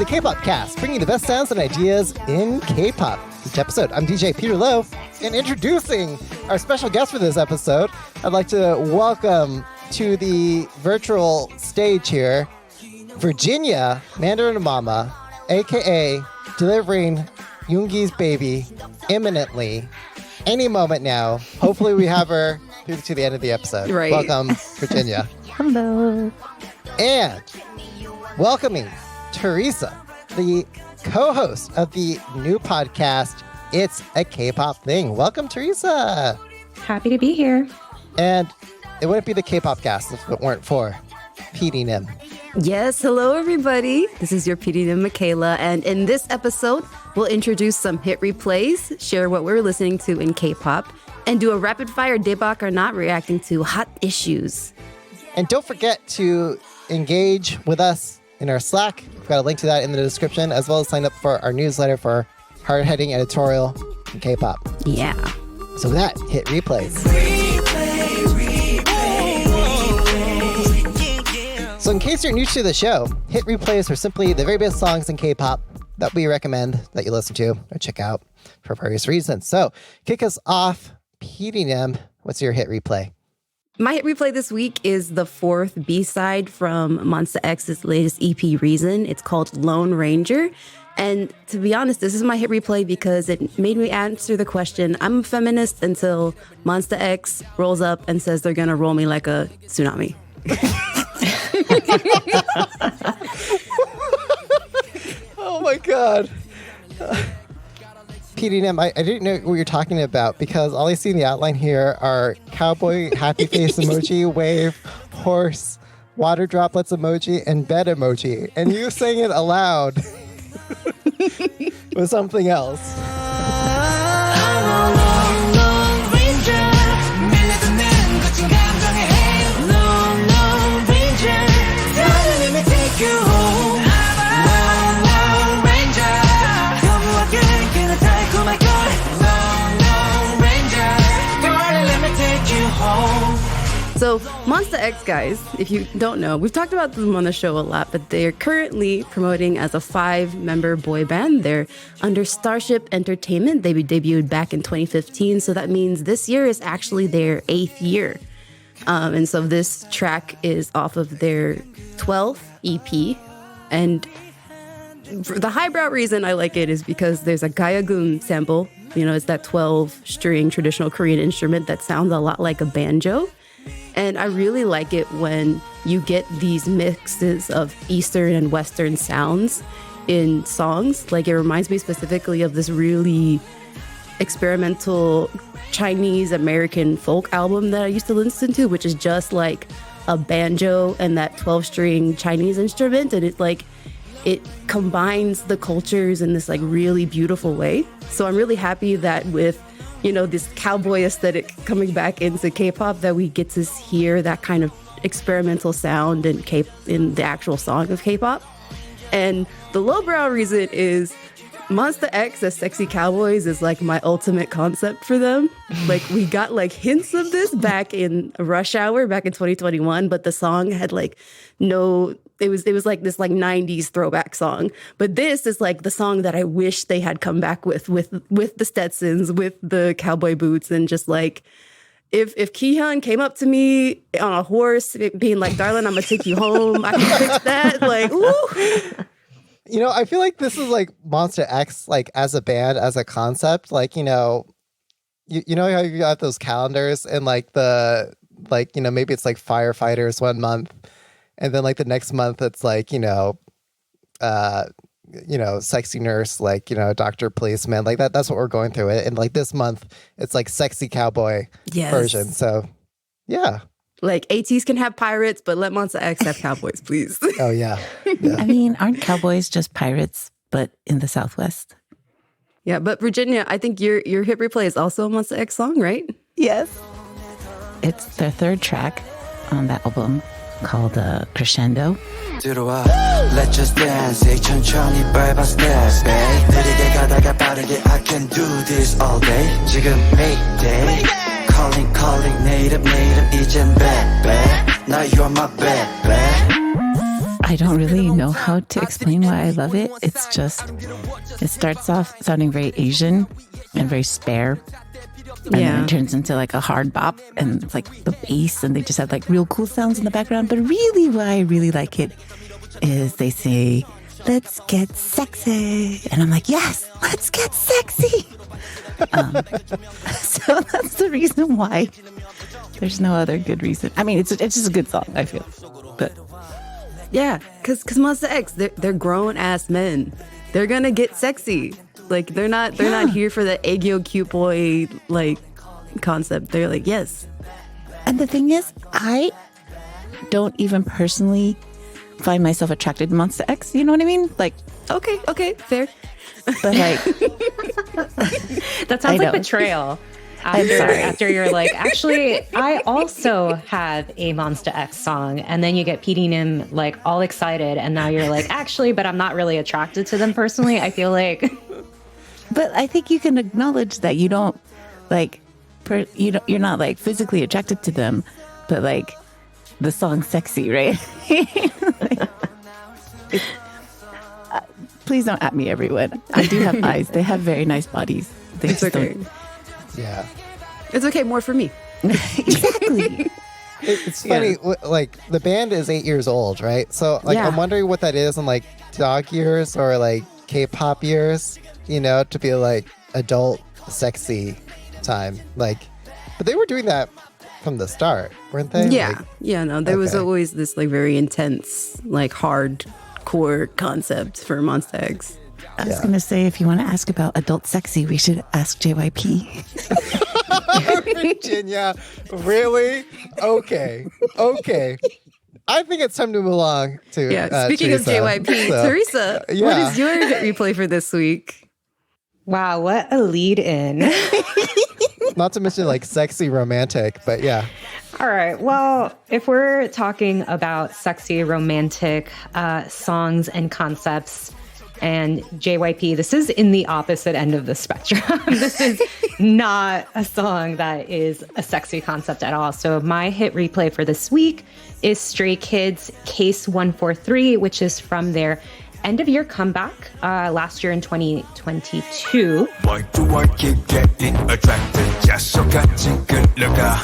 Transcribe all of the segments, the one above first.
the K-Pop Cast, bringing the best sounds and ideas in K-Pop. Each episode, I'm DJ Peter Lowe, and introducing our special guest for this episode, I'd like to welcome to the virtual stage here, Virginia Mandarin Mama, aka delivering Yoongi's baby imminently, any moment now. Hopefully we have her through to the end of the episode. Right. Welcome, Virginia. Hello. And welcoming Teresa, the co-host of the new podcast, It's a K-Pop Thing. Welcome, Teresa. Happy to be here. And it wouldn't be the K-Pop Cast if it weren't for PD Nim. Yes, hello everybody. This is your PD Michaela, and in this episode, we'll introduce some hit replays, share what we're listening to in K-pop, and do a rapid-fire debak or not reacting to hot issues. And don't forget to engage with us in our Slack. We've got a link to that in the description, as well as sign up for our newsletter for hard-hitting editorial in K-pop. Yeah. So with that, hit replays. So in case you're new to the show, hit replays are simply the very best songs in K-pop that we recommend that you listen to or check out for various reasons. So kick us off, PDM, what's your hit replay? My hit replay this week is the fourth B-side from Monsta X's latest EP, Reason. It's called Lone Ranger. And to be honest, this is my hit replay because it made me answer the question, I'm a feminist until Monsta X rolls up and says they're going to roll me like a tsunami. Oh my god. PDM, I didn't know what you're talking about because all I see in the outline here are cowboy happy face emoji, wave, horse, water droplets emoji, and bed emoji. And you saying it aloud was something else. So Monsta X, guys, if you don't know, we've talked about them on the show a lot, but they're currently promoting as a 5-member boy band. They're under Starship Entertainment. They debuted back in 2015, so that means this year is actually their 8th year. And so this track is off of their 12th EP. And for the highbrow reason I like it is because there's a gayagun sample. You know, it's that 12-string traditional Korean instrument that sounds a lot like a banjo. And I really like it when you get these mixes of Eastern and Western sounds in songs. Like, it reminds me specifically of this really experimental Chinese American folk album that I used to listen to, which is just like a banjo and that 12-string Chinese instrument. And it combines the cultures in this like really beautiful way. So I'm really happy that with, you know, this cowboy aesthetic coming back into K-pop, that we get to hear that kind of experimental sound in the actual song of K-pop. And the lowbrow reason is Monsta X as sexy cowboys is like my ultimate concept for them. Like, we got like hints of this back in Rush Hour back in 2021, but the song had like it was like this like 90s throwback song. But this is like the song that I wish they had come back with the Stetsons, with the cowboy boots, and just like if Kihyun came up to me on a horse being like, darling, I'm gonna take you home, I can fix that. Like, ooh. You know, I feel like this is like Monsta X, like as a band, as a concept. Like, you know, you know how you got those calendars and like you know, maybe it's like firefighters one month, and then like the next month it's like, you know, sexy nurse, like, you know, doctor, policeman, like that. That's what we're going through it. And like this month it's like sexy cowboy version. So yeah. Like, ATs can have pirates, but let Monsta X have cowboys, please. Oh, yeah. I mean, aren't cowboys just pirates, but in the Southwest? Yeah, but Virginia, I think your hit replay is also a Monsta X song, right? Yes. It's their third track on that album called Crescendo. Let's just dance. 천천히 밟아 steps, babe. 느리게 가다가 빠르게 I can do this all day. 지금 Mayday. Calling, 내일은 이젠 back. Now you're my baby. I don't really know how to explain why I love it. It's just, it starts off sounding very Asian and very spare. And then it turns into like a hard bop and it's like the bass, and they just have like real cool sounds in the background. But really why I really like it is they say, let's get sexy. And I'm like, yes, let's get sexy. So that's the reason why. There's no other good reason. I mean, it's just a good song, I feel. But yeah, because Monsta X, they're grown ass men. They're gonna get sexy. Like they're not here for the Aegyo cute boy like concept. They're like, yes. And the thing is, I don't even personally find myself attracted to Monsta X. You know what I mean? Like, okay, fair. But like, that sounds like betrayal. After you're like, actually, I also have a Monsta X song, and then you get PD Nim like all excited, and now you're like, actually, but I'm not really attracted to them personally. I feel like, but I think you can acknowledge that you don't like, you're not like physically attracted to them, but like the song's sexy, right? Please don't at me, everyone. I do have eyes. They have very nice bodies. It's okay. Yeah. It's okay, more for me. Exactly. It's funny, like the band is 8 years old, right? So like I'm wondering what that is in like dog years or like K-pop years, you know, to be like adult sexy time. Like, but they were doing that from the start, weren't they? Yeah. Like, No, there was always this like very intense, like hardcore concept for Monsta X. I was going to say, if you want to ask about adult sexy, we should ask JYP. Virginia, really? Okay. I think it's time to move along to Speaking Teresa. of JYP, Teresa, what is your replay for this week? wow, what a lead in. Not to mention like sexy romantic, but yeah. All right. Well, if we're talking about sexy romantic songs and concepts, and JYP, this is in the opposite end of the spectrum. This is not a song that is a sexy concept at all. So my hit replay for this week is Stray Kids' Case 143, which is from their end of year comeback last year in 2022. Why do I keep getting attracted? 자석같이 끌려가.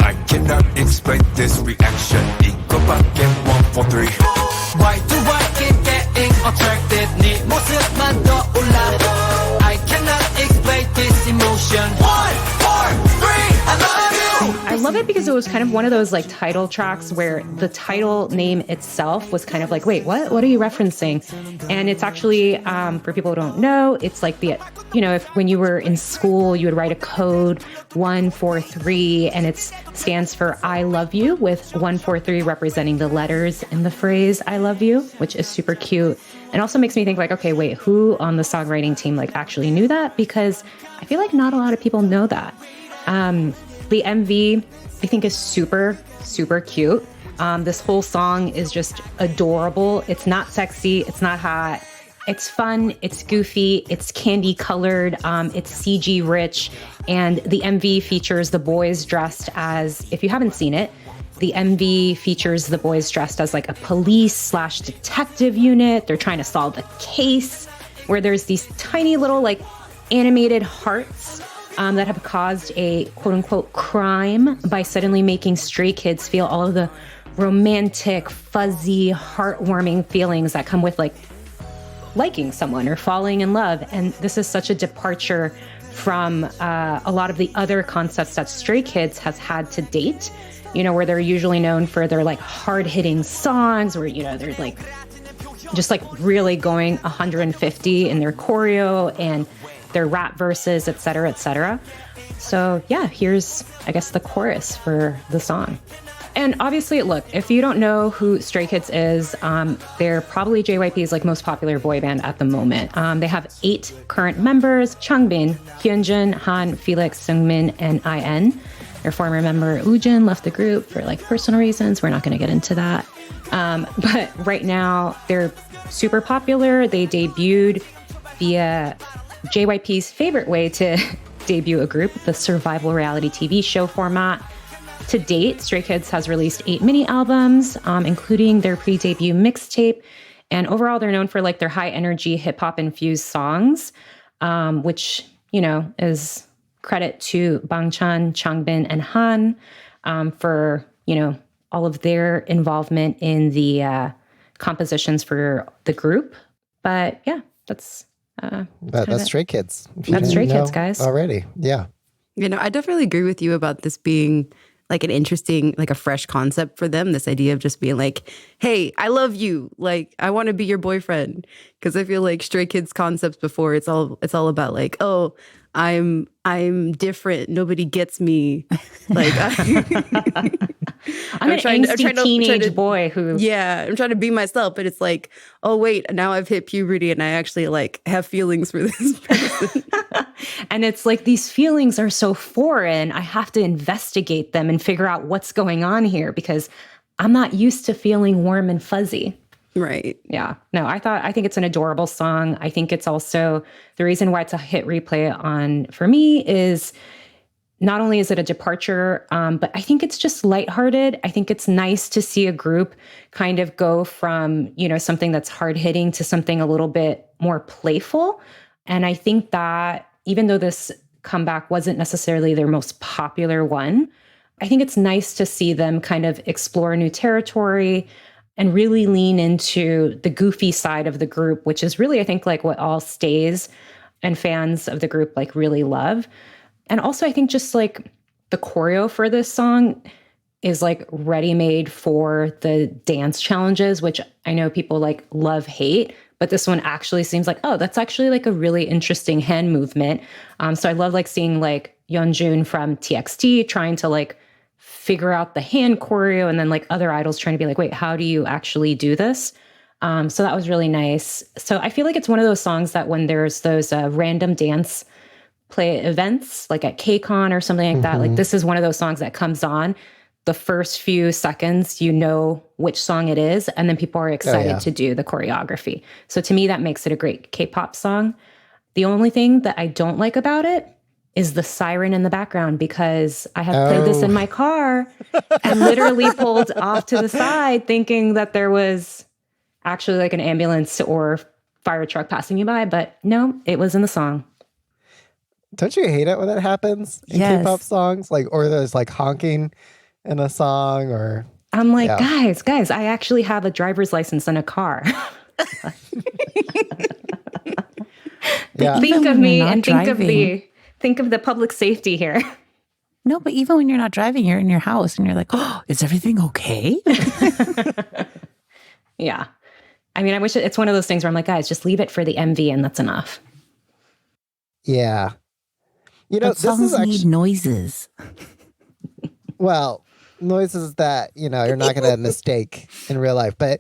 I cannot explain this reaction. 이거밖에 143. Why do I keep getting attracted? 네 모습만 떠올라. I cannot explain this emotion. 1, 4, 3, I love you. I love it because it was kind of one of those like title tracks where the title name itself was kind of like, wait, what are you referencing? And it's actually, for people who don't know, it's like the, you know, if when you were in school, you would write a code 143 and it stands for I love you, with 143 representing the letters in the phrase I love you, which is super cute. And also makes me think like, okay, wait, who on the songwriting team like actually knew that? Because I feel like not a lot of people know that. The MV, I think, is super, super cute. This whole song is just adorable. It's not sexy. It's not hot. It's fun. It's goofy. It's candy colored. It's CG rich. And the MV features the boys dressed as, if you haven't seen it, the MV features the boys dressed as like a police/detective unit. They're trying to solve a case where there's these tiny little like animated hearts that have caused a quote unquote crime by suddenly making Stray Kids feel all of the romantic, fuzzy, heartwarming feelings that come with like liking someone or falling in love. And this is such a departure from a lot of the other concepts that Stray Kids has had to date, you know, where they're usually known for their like hard-hitting songs where, you know, they're like just like really going 150 in their choreo and their rap verses, et cetera, et cetera. So yeah, here's, I guess, the chorus for the song. And obviously, look, if you don't know who Stray Kids is, they're probably JYP's like most popular boy band at the moment. They have 8 current members: Changbin, Hyunjin, Han, Felix, Seungmin, and IN. Their former member Woojin left the group for like personal reasons. We're not going to get into that. But right now, they're super popular. They debuted via JYP's favorite way to debut a group, the survival reality TV show format. To date, Stray Kids has released 8 mini albums, including their pre-debut mixtape. And overall, they're known for like their high energy hip hop infused songs, which, you know, is credit to Bangchan, Changbin, and Han for, you know, all of their involvement in the compositions for the group. But yeah, that's Stray Kids. That's Stray Kids, guys. Already, yeah. You know, I definitely agree with you about this being like an interesting, like a fresh concept for them. This idea of just being like, hey, I love you. Like, I want to be your boyfriend. Because I feel like Stray Kids concepts before, it's all about like, oh, I'm different. Nobody gets me. Like, I'm an angsty teenage boy who... Yeah, I'm trying to be myself. But it's like, oh, wait, now I've hit puberty and I actually like have feelings for this person. And it's like, these feelings are so foreign. I have to investigate them and figure out what's going on here because I'm not used to feeling warm and fuzzy. Right. Yeah. No, I think it's an adorable song. I think it's also the reason why it's a hit replay on for me is not only is it a departure, but I think it's just lighthearted. I think it's nice to see a group kind of go from, you know, something that's hard hitting to something a little bit more playful. And I think that even though this comeback wasn't necessarily their most popular one, I think it's nice to see them kind of explore new territory and really lean into the goofy side of the group, which is really, I think, like what all stays and fans of the group like really love. And also, I think just like the choreo for this song is like ready-made for the dance challenges, which I know people like love, hate, but this one actually seems like, oh, that's actually like a really interesting hand movement. So I love like seeing like Yeonjun from TXT trying to like figure out the hand choreo and then like other idols trying to be like, wait, how do you actually do this? So that was really nice. So I feel like it's one of those songs that when there's those random dance play events, like at KCON or something like that, like this is one of those songs that comes on. The first few seconds, you know which song it is, and then people are excited to do the choreography. So to me, that makes it a great K-pop song. The only thing that I don't like about it is the siren in the background, because I have played this in my car and literally pulled off to the side thinking that there was actually like an ambulance or fire truck passing you by, but no, it was in the song. Don't you hate it when that happens in K-pop songs? Like, or there's like honking in a song, or I'm like, guys, I actually have a driver's license and a car. Think of me and think of the public safety here. No, but even when you're not driving, you're in your house and you're like, oh, is everything okay? Yeah. I mean, I wish it's one of those things where I'm like, guys, just leave it for the MV and that's enough. Yeah. You know, but songs need noises. Well, noises that, you know, you're not going to mistake in real life. But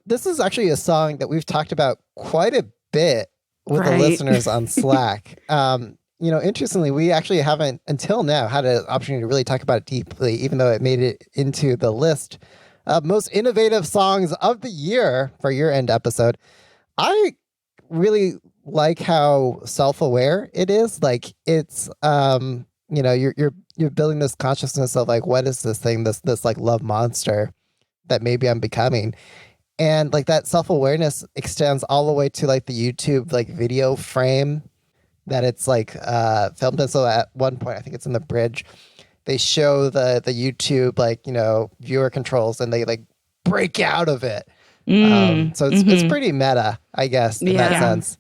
this is actually a song that we've talked about quite a bit with the listeners on Slack. You know, interestingly, we actually haven't until now had an opportunity to really talk about it deeply, even though it made it into the list of most innovative songs of the year for year-end episode. I really like how self-aware it is. Like it's, you know, you're building this consciousness of like, what is this thing, this like love monster that maybe I'm becoming. And like that self-awareness extends all the way to like the YouTube like video frame that it's like filmed in. So at one point, I think it's in the bridge, they show the YouTube like, you know, viewer controls and they like break out of it. So it's pretty meta, I guess, in that sense.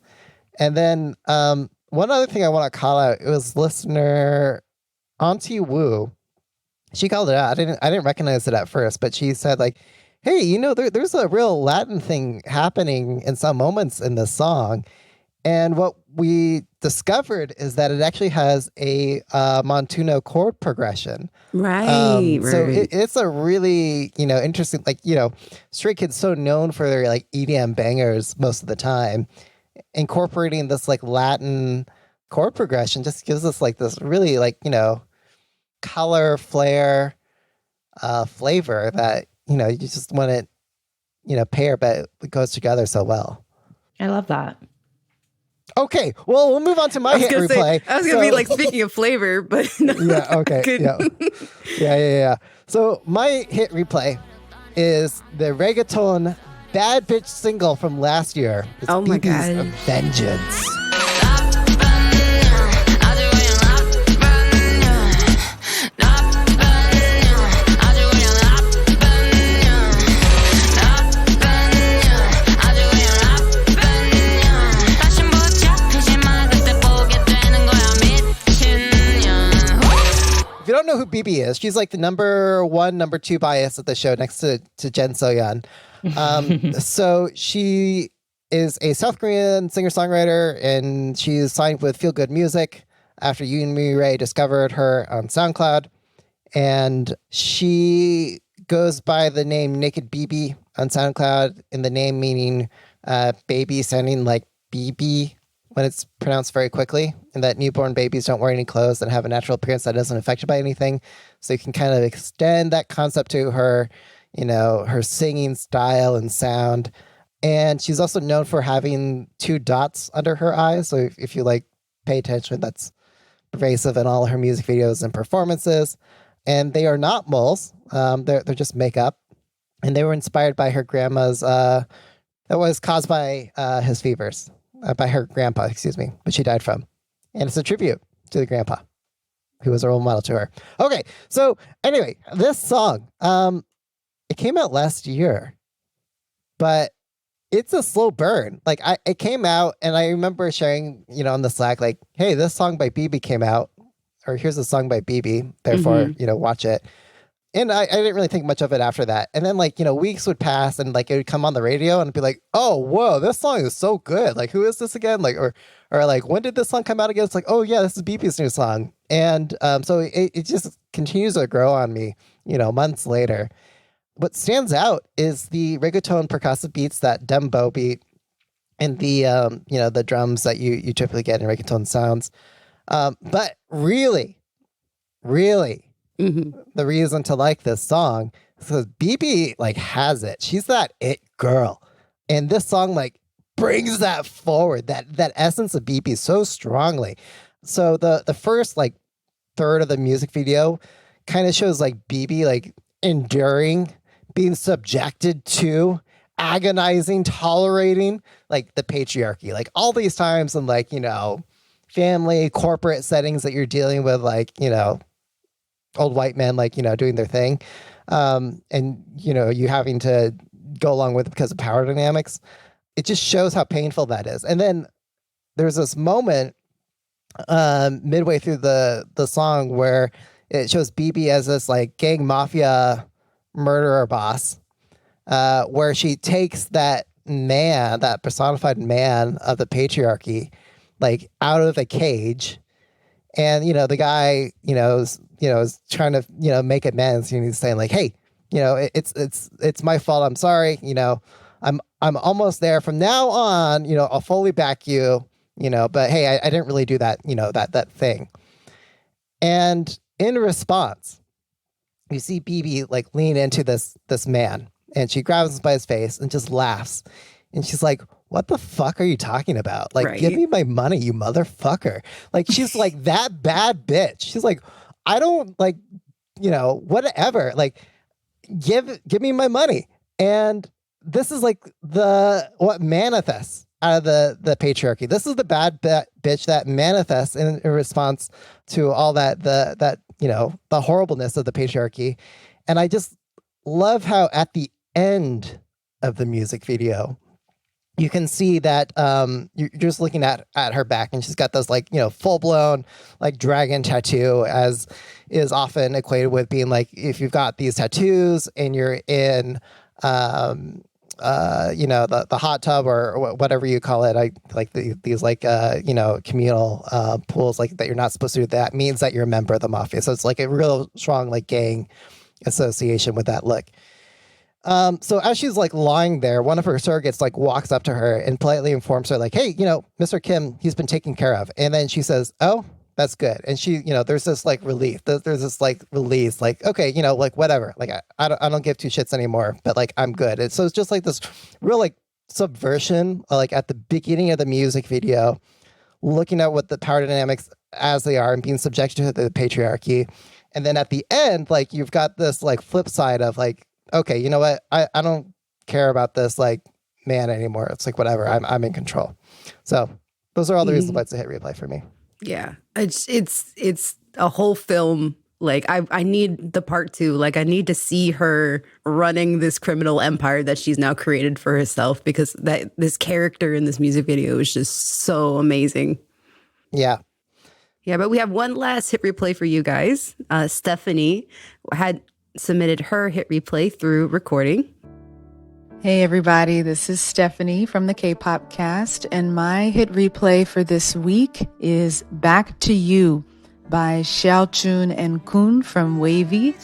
And then one other thing I want to call out, it was listener Auntie Wu. She called it out. I didn't recognize it at first, but she said like, hey, you know, there's a real Latin thing happening in some moments in this song. And what we discovered is that it actually has a Montuno chord progression. Right. So it's a really, you know, interesting, like, you know, Stray Kids so known for their like EDM bangers most of the time. Incorporating this like Latin chord progression just gives us like this really like, you know, color, flair, flavor that, you know, you just want to, you know, pair, but it goes together so well. I love that. Okay, well, we'll move on to my hit replay. I was going to be like, speaking of flavor, but... Yeah, okay, yeah. Yeah. So my hit replay is the reggaeton Bad Bitch single from last year. It's Oh my BB's God. Vengeance. If you don't know who BB is, she's like the number 1, number 2 bias at the show next to Jen Soyeon. So she is a South Korean singer-songwriter, and she's signed with Feel Good Music after Yoon Ray discovered her on SoundCloud. And she goes by the name Naked BB on SoundCloud, in the name meaning baby, sounding like BB when it's pronounced very quickly, and that newborn babies don't wear any clothes and have a natural appearance that isn't affected by anything. So you can kind of extend that concept to her, her singing style and sound. And she's also known for having 2 dots under her eyes. So if you pay attention, that's pervasive in all her music videos and performances. And they are not moles. They're just makeup. And they were inspired by her grandma's, that was caused by his fevers. By her grandpa, excuse me, but she died from. And it's a tribute to the grandpa, who was a role model to her. Okay, so anyway, this song, it came out last year, but it's a slow burn. It came out, and I remember sharing, on the Slack, hey, this song by BB came out, or here's a song by BB, therefore, watch it. And I didn't really think much of it after that. And then weeks would pass, and it would come on the radio and be like, oh, whoa, this song is so good. Who is this again? Or when did this song come out again? It's oh yeah, this is BB's new song. And so it just continues to grow on me, months later. What stands out is the reggaeton percussive beats, that dembo beat, and the the drums that you typically get in reggaeton sounds. But really, the reason to like this song is because BB has it. She's that it girl, and this song brings that forward, that essence of BB so strongly. So the first third of the music video kind of shows BB enduring, being subjected to, agonizing, tolerating the patriarchy, all these times in family, corporate settings that you're dealing with, old white men doing their thing, and you having to go along with it because of power dynamics. It just shows how painful that is. And then there's this moment midway through the song where it shows BB as this gang mafia murderer boss, where she takes that man, that personified man of the patriarchy, out of the cage. And, the guy, is trying to, make amends. He's saying hey, it's my fault. I'm sorry. I'm almost there. From now on, I'll fully back you, but hey, I didn't really do that, that thing. And in response, you see BB lean into this man, and she grabs him by his face and just laughs. And she's like, what the fuck are you talking about? Right. Give me my money, you motherfucker. She's that bad bitch. She's I don't whatever. Give me my money. And this is what manifests out of the patriarchy. This is the bad bitch that manifests in response to all that, the horribleness of the patriarchy. And I just love how at the end of the music video, you can see that you're just looking at her back, and she's got those full blown dragon tattoo, as is often equated with being if you've got these tattoos and you're in the hot tub or whatever you call it, these communal pools that you're not supposed to do. That means that you're a member of the mafia. So it's a real strong gang association with that look. So as she's lying there, one of her surrogates walks up to her and politely informs her hey, Mr. Kim, he's been taken care of. And then she says, oh, that's good. And she, there's this relief. There's this release, okay, whatever. I don't give 2 shits anymore, but I'm good. And so it's just this real subversion, at the beginning of the music video, looking at what the power dynamics as they are and being subjected to the patriarchy. And then at the end, like you've got this like flip side of like, okay, you know what? I don't care about this like man anymore. It's like whatever. I'm in control. So those are all the reasons why it's a hit replay for me. Yeah. It's a whole film. Like I need the part 2. Like I need to see her running this criminal empire that she's now created for herself, because this character in this music video is just so amazing. Yeah. Yeah, but we have one last hit replay for you guys. Stephanie had submitted her hit replay through recording. Hey everybody, this is Stephanie from the Kpop cast, and my hit replay for this week is Back to You by Xiaojun and Kun from Wavy,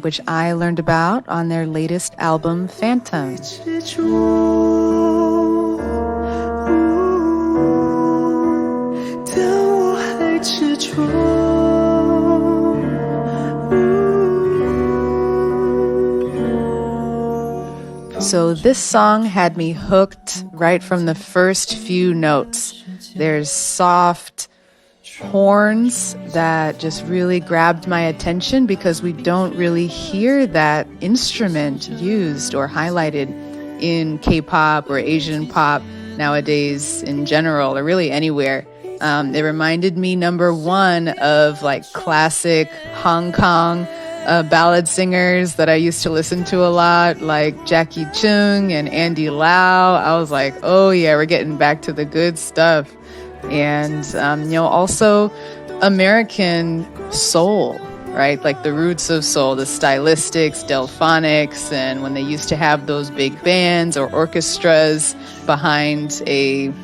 which I learned about on their latest album, Phantom. So this song had me hooked right from the first few notes. There's soft horns that just really grabbed my attention because we don't really hear that instrument used or highlighted in K-pop or Asian pop nowadays in general, or really anywhere. It reminded me, number one, of like classic Hong Kong ballad singers that I used to listen to a lot, like Jackie Chung and Andy Lau. I was like, oh yeah, we're getting back to the good stuff. And, also American soul, right? Like the roots of soul, the stylistics, Delphonics, and when they used to have those big bands or orchestras behind an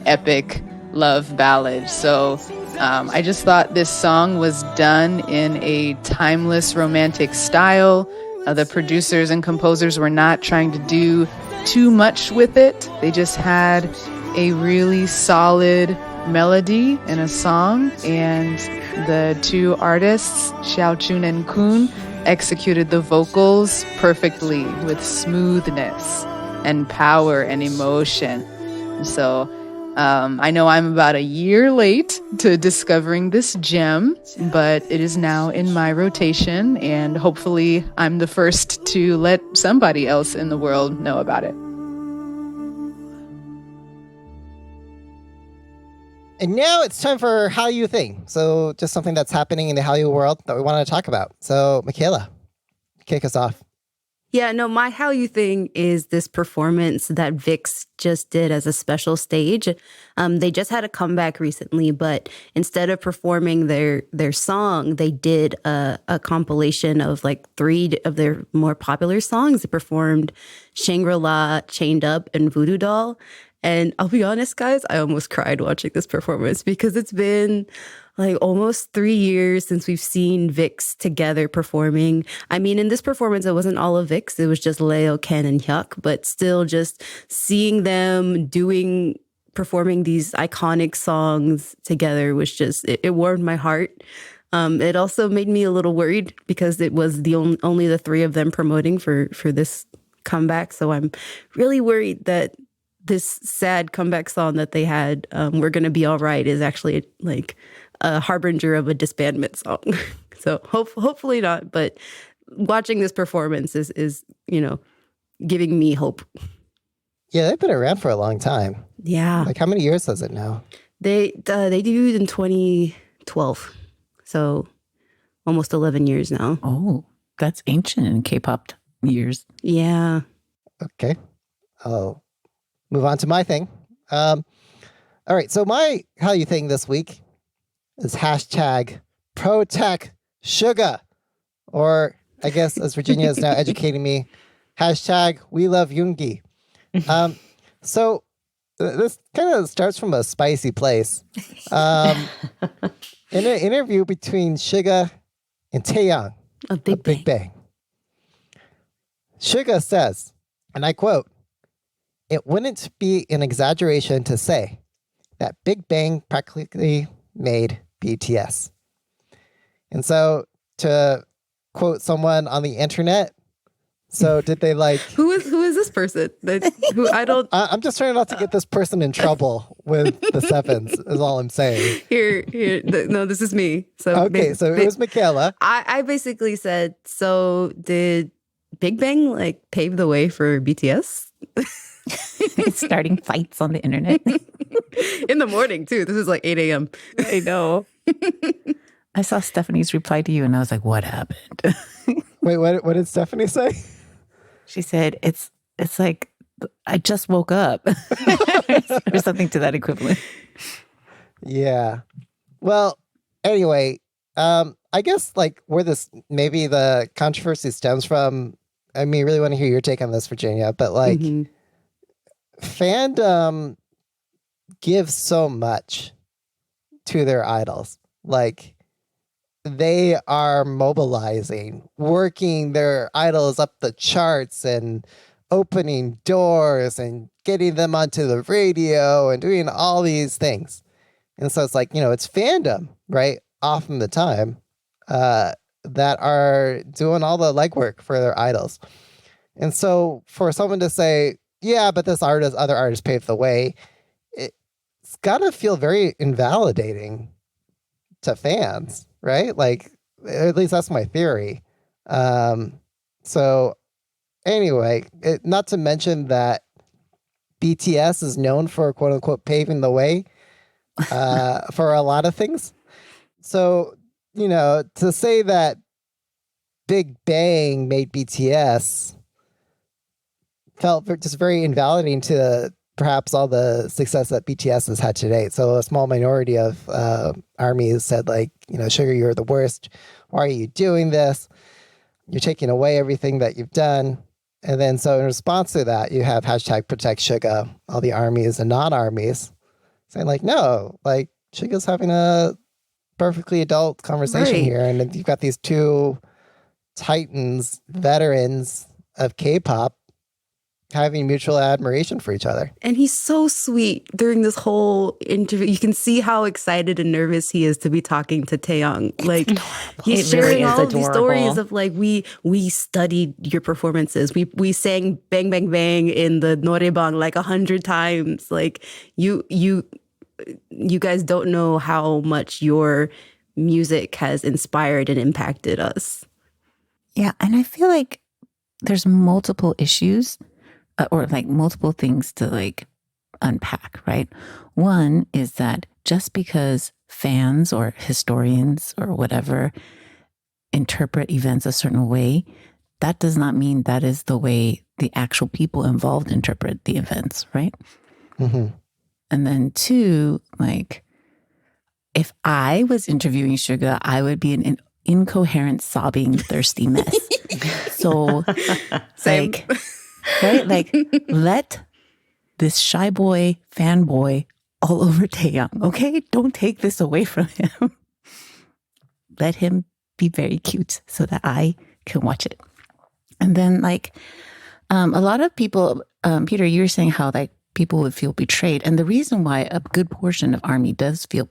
epic love ballad. So I just thought this song was done in a timeless romantic style. The producers and composers were not trying to do too much with it. They just had a really solid melody in a song, and the two artists, Xiaojun and Kun, executed the vocals perfectly with smoothness and power and emotion. So I know I'm about a year late to discovering this gem, but it is now in my rotation, and hopefully I'm the first to let somebody else in the world know about it. And now it's time for Hallyu Thing. So just something that's happening in the Hallyu world that we wanted to talk about. So Michaela, kick us off. Yeah, no, my Hallyu Thing is this performance that VIX just did as a special stage. They just had a comeback recently, but instead of performing their song, they did a compilation of like 3 of their more popular songs. They performed Shangri-La, Chained Up, and Voodoo Doll. And I'll be honest, guys, I almost cried watching this performance because it's been like almost 3 years since we've seen VIX together performing. I mean, in this performance, it wasn't all of VIX. It was just Leo, Ken, and Hyuk, but still just seeing them performing these iconic songs together was just, it warmed my heart. It also made me a little worried because it was only the 3 of them promoting for this comeback. So I'm really worried that this sad comeback song that they had, We're Gonna Be All Right, is actually like a harbinger of a disbandment song. So hopefully not, but watching this performance is giving me hope. Yeah, they've been around for a long time. Yeah. Like how many years has it now? They debuted in 2012. So almost 11 years now. Oh, that's ancient in K-pop years. Yeah. Okay. I'll move on to my thing. All right. So my Hallyu thing this week is hashtag Protect Sugar, or I guess as Virginia is now educating me, hashtag We Love Yoongi. So this kind of starts from a spicy place. In an interview between Suga and Taeyang, A Big Bang, Suga says, and I quote, "It wouldn't be an exaggeration to say that Big Bang practically made BTS." And so to quote someone on the internet, So did they like? Who is this person? Who I don't. I'm just trying not to get this person in trouble with the sevens. Is all I'm saying. No, this is me. So okay, so it was Michaela. I basically said, so did Big Bang like pave the way for BTS? It's starting fights on the internet. In the morning too. This is like 8 a.m. I know. I saw Stephanie's reply to you and I was like, what happened? Wait, what did Stephanie say? She said, it's like, I just woke up. Or something to that equivalent. Yeah. Well, anyway, I guess like where this, maybe the controversy stems from, I mean, I really want to hear your take on this, Virginia, but like fandom gives so much to their idols. Like they are mobilizing, working their idols up the charts and opening doors and getting them onto the radio and doing all these things. And so it's like, it's fandom, right? Often the time that are doing all the legwork for their idols. And so for someone to say, yeah, but this other artist paved the way, it's got to feel very invalidating to fans, right? Like, at least that's my theory. So anyway, not to mention that BTS is known for quote unquote paving the way for a lot of things. So, to say that Big Bang made BTS felt just very invalidating to perhaps all the success that BTS has had today. So a small minority of armies said like, Sugar, you're the worst. Why are you doing this? You're taking away everything that you've done. And then so in response to that, you have hashtag protect Suga, all the armies and non-armies saying like, no, like Suga's having a perfectly adult conversation here. And then you've got these two titans, veterans of K-pop having mutual admiration for each other. And he's so sweet during this whole interview. You can see how excited and nervous he is to be talking to Taeyong. Like he's sharing all of these stories of like, we studied your performances. We sang Bang Bang Bang in the noraebang like 100 times. Like you guys don't know how much your music has inspired and impacted us. Yeah, and I feel like there's multiple issues or like multiple things to like unpack, right? One is that just because fans or historians or whatever interpret events a certain way, that does not mean that is the way the actual people involved interpret the events, right? Mm-hmm. And then two, like, if I was interviewing Suga, I would be an incoherent, sobbing, thirsty mess. So, like, right? Like, let this shy boy, fanboy all over Taeyong, okay? Don't take this away from him. Let him be very cute so that I can watch it. And then, like, a lot of people, Peter, you were saying how, like, people would feel betrayed. And the reason why a good portion of ARMY did feel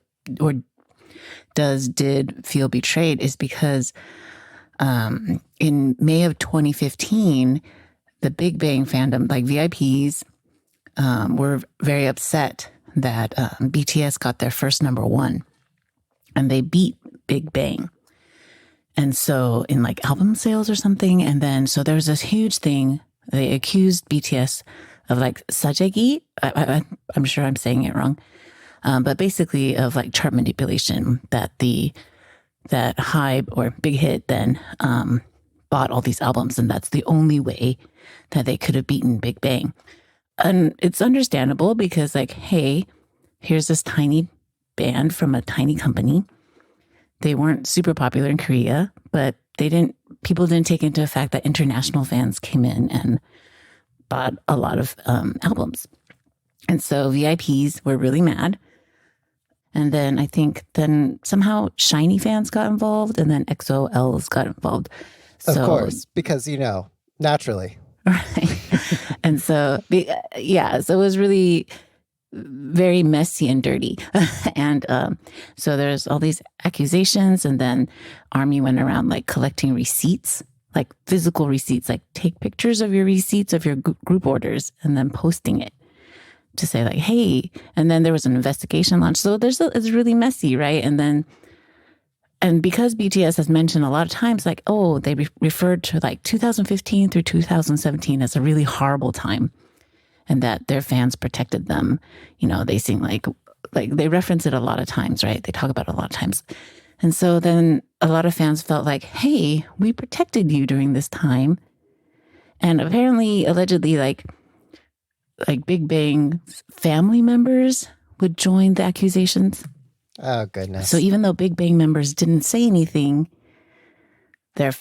betrayed is because in May of 2015, the Big Bang fandom, like VIPs, were very upset that BTS got their first #1 and they beat Big Bang. And so in like album sales or something. And then so there was this huge thing. They accused BTS of like sajegi. I'm sure I'm saying it wrong. But basically of like chart manipulation, that Hybe or Big Hit then bought all these albums, and that's the only way that they could have beaten Big Bang. And it's understandable because like, hey, here's this tiny band from a tiny company. They weren't super popular in Korea, but people didn't take into effect that international fans came in and bought a lot of albums. And so VIPs were really mad. And then I think somehow Shiny fans got involved, and then XOLs got involved. Of course, because, naturally. Right. And so, yeah, so it was really very messy and dirty. And so there's all these accusations, and then ARMY went around like collecting receipts like physical receipts, like take pictures of your receipts of your group orders and then posting it to say like, hey, and then there was an investigation launched. So it's really messy, right? And because BTS has mentioned a lot of times, like, oh, they referred to like 2015 through 2017 as a really horrible time, and that their fans protected them. You know, they sing like they reference it a lot of times, right? They talk about it a lot of times. And so then a lot of fans felt like, hey, we protected you during this time. And apparently, allegedly, like Big Bang family members would join the accusations. Oh, goodness. So even though Big Bang members didn't say anything, their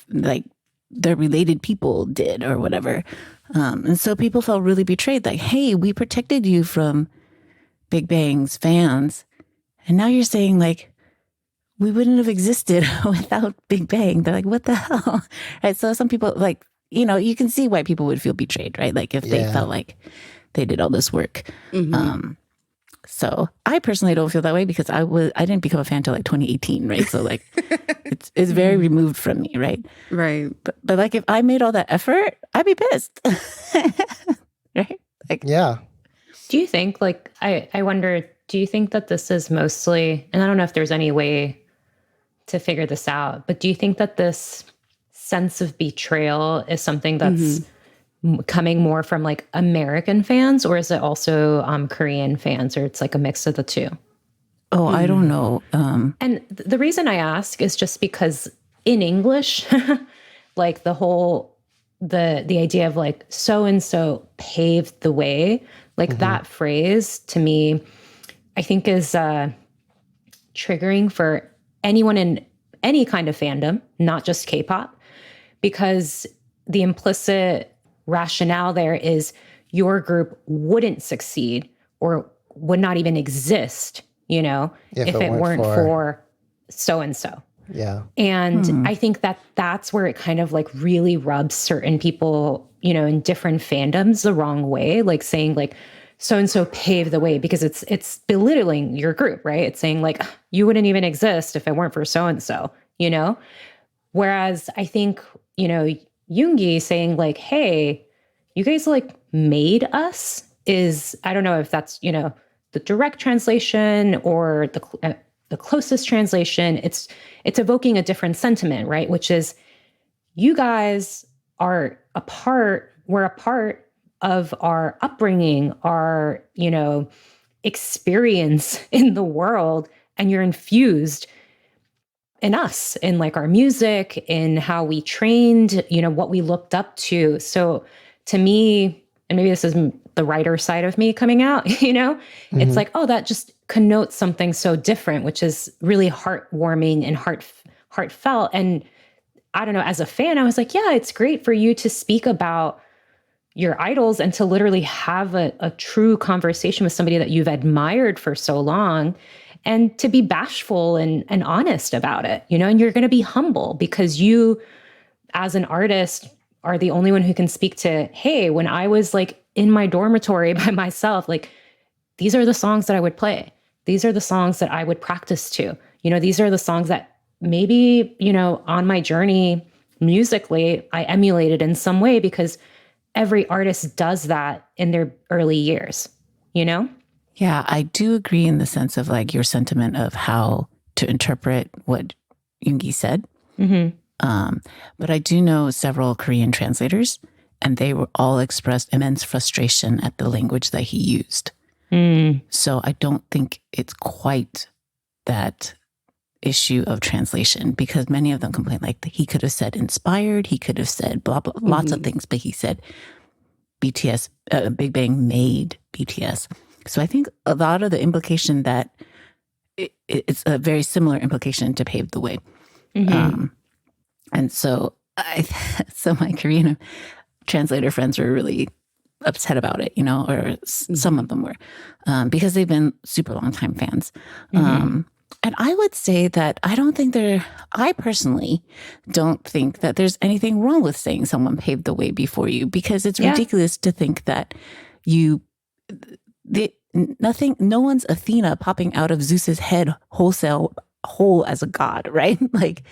related people did or whatever. And so people felt really betrayed. Like, hey, we protected you from Big Bang's fans. And now you're saying like, we wouldn't have existed without Big Bang. They're like, what the hell? Right. So some people like, you know, you can see why people would feel betrayed, right? Like if they felt like they did all this work. So I personally don't feel that way because I didn't become a fan until like 2018, right? So like it's very removed from me, right? Right. But like if I made all that effort, I'd be pissed. Right? Like Yeah. Do you think, like, I wonder, do you think that this is mostly, and I don't know if there's any way to figure this out, but do you think that this sense of betrayal is something that's coming more from like American fans, or is it also Korean fans, or it's like a mix of the two? Oh, I don't know. And the reason I ask is just because in English, like the idea of like so-and-so paved the way, like that phrase to me, I think is triggering for anyone in any kind of fandom, not just K-pop, because the implicit rationale there is your group wouldn't succeed or would not even exist, you know, if it weren't for so-and-so. Yeah. And I think that that's where it kind of like really rubs certain people, you know, in different fandoms the wrong way, like saying like so-and-so paved the way, because it's belittling your group, right? It's saying like, you wouldn't even exist if it weren't for so-and-so, you know? Whereas I think, you know, Yoongi saying like, hey, you guys like made us is, I don't know if that's, you know, the direct translation or the closest translation. It's evoking a different sentiment, right? Which is you guys we're a part of our upbringing, our, you know, experience in the world, and you're infused in us, in like our music, in how we trained, you know, what we looked up to. So to me, and maybe this is the writer side of me coming out, you know, it's like, oh, that just connotes something so different, which is really heartwarming and heartfelt. And I don't know, as a fan, I was like, yeah, it's great for you to speak about your idols and to literally have a true conversation with somebody that you've admired for so long, and to be bashful and honest about it, you know, and you're going to be humble because you, as an artist, are the only one who can speak to, hey, when I was like in my dormitory by myself, like these are the songs that I would play. These are the songs that I would practice to, you know, these are the songs that maybe, you know, on my journey musically, I emulated in some way, because every artist does that in their early years, you know? Yeah, I do agree in the sense of like your sentiment of how to interpret what Yoongi said. But I do know several Korean translators, and they were all expressed immense frustration at the language that he used. So I don't think it's quite that issue of translation, because many of them complain like he could have said inspired, he could have said blah, blah, lots of things, but he said BTS, Big Bang made BTS. So I think a lot of the implication that it's a very similar implication to pave the way. And so so my Korean translator friends were really upset about it, you know, or some of them were, because they've been super long time fans. And I would say that I personally don't think that there's anything wrong with saying someone paved the way before you, because it's ridiculous to think that no one's Athena popping out of Zeus's head whole as a god, right? Like,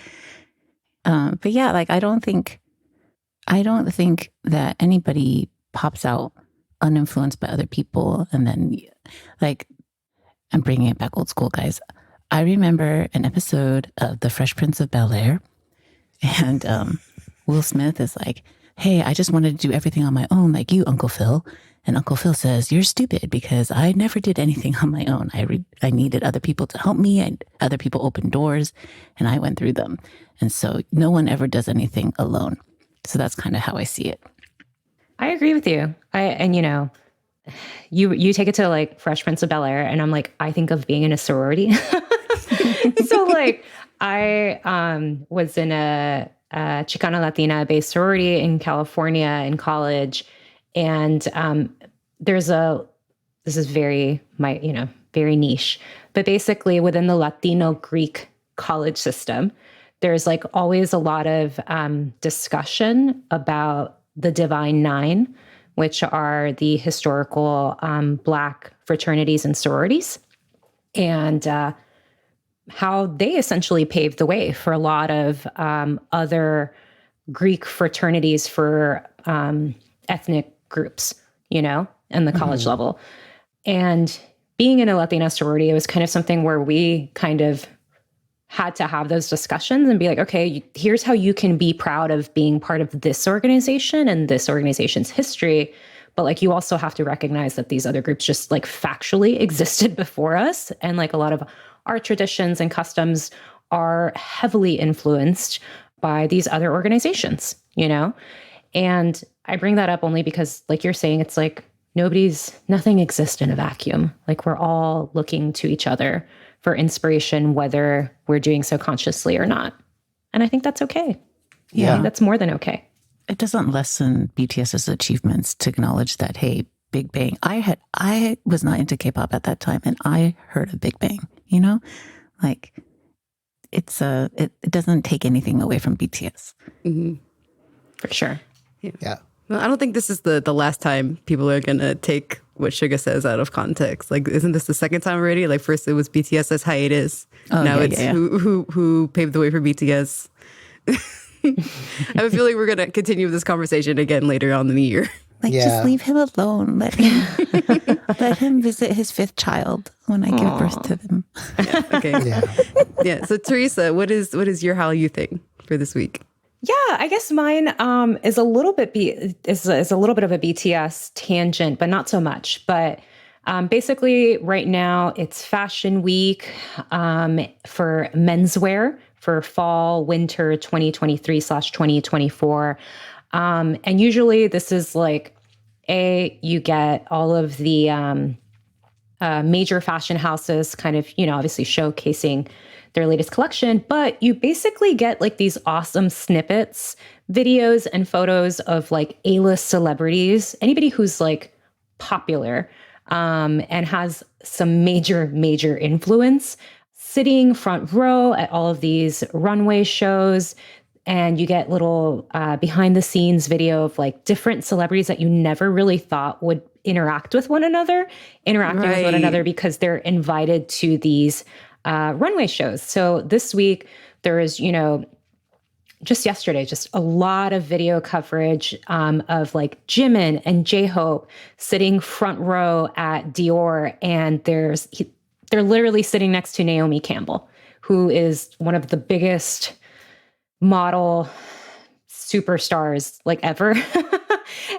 but yeah, like I don't think I don't think that anybody pops out uninfluenced by other people. And then, like, I'm bringing it back old school, guys. I remember an episode of The Fresh Prince of Bel-Air, and Will Smith is like, hey, I just wanted to do everything on my own like you, Uncle Phil. And Uncle Phil says, you're stupid because I never did anything on my own. I needed other people to help me, and other people opened doors, and I went through them. And so no one ever does anything alone. So that's kind of how I see it. I agree with you. You take it to like Fresh Prince of Bel-Air, and I'm like, I think of being in a sorority. So like I was in a Chicana Latina based sorority in California in college. And this is very niche, but basically within the Latino Greek college system, there's like always a lot of discussion about the Divine Nine, which are the historical Black fraternities and sororities, and how they essentially paved the way for a lot of other Greek fraternities for ethnic groups, in the college level. And being in a Latina sorority, it was kind of something where we kind of had to have those discussions and be like, okay, here's how you can be proud of being part of this organization and this organization's history. But like, you also have to recognize that these other groups just like factually existed before us. And like a lot of our traditions and customs are heavily influenced by these other organizations, And I bring that up only because, like you're saying, it's like nothing exists in a vacuum. Like we're all looking to each other for inspiration, whether we're doing so consciously or not. And I think that's okay. Yeah. I think that's more than okay. It doesn't lessen BTS's achievements to acknowledge that, hey, Big Bang. I was not into K-pop at that time, and I heard of Big Bang, Like, it doesn't take anything away from BTS. Mm-hmm. For sure. Yeah. Well, I don't think this is the last time people are going to take what Suga says out of context. Like, isn't this the second time already? Like, first it was BTS's hiatus. Now it's who paved the way for BTS. I have a feeling we're going to continue this conversation again later on in the year. Like, just leave him alone. Let him visit his fifth child when I give birth to them. Yeah, okay. Yeah. So Teresa, what is your Hallyu thing for this week? Yeah, I guess mine is a little bit is a little bit of a BTS tangent, but not so much. But basically, right now it's Fashion Week for menswear for fall winter 2023/2024, and usually this is like you get all of the major fashion houses kind of obviously showcasing their latest collection, but you basically get like these awesome snippets, videos and photos of like A-list celebrities, anybody who's like popular and has some major influence, sitting front row at all of these runway shows. And you get little behind the scenes video of like different celebrities that you never really thought would interact with one another because they're invited to these runway shows. So this week there is, just yesterday, just a lot of video coverage of like Jimin and J-Hope sitting front row at Dior, and they're literally sitting next to Naomi Campbell, who is one of the biggest model superstars like ever.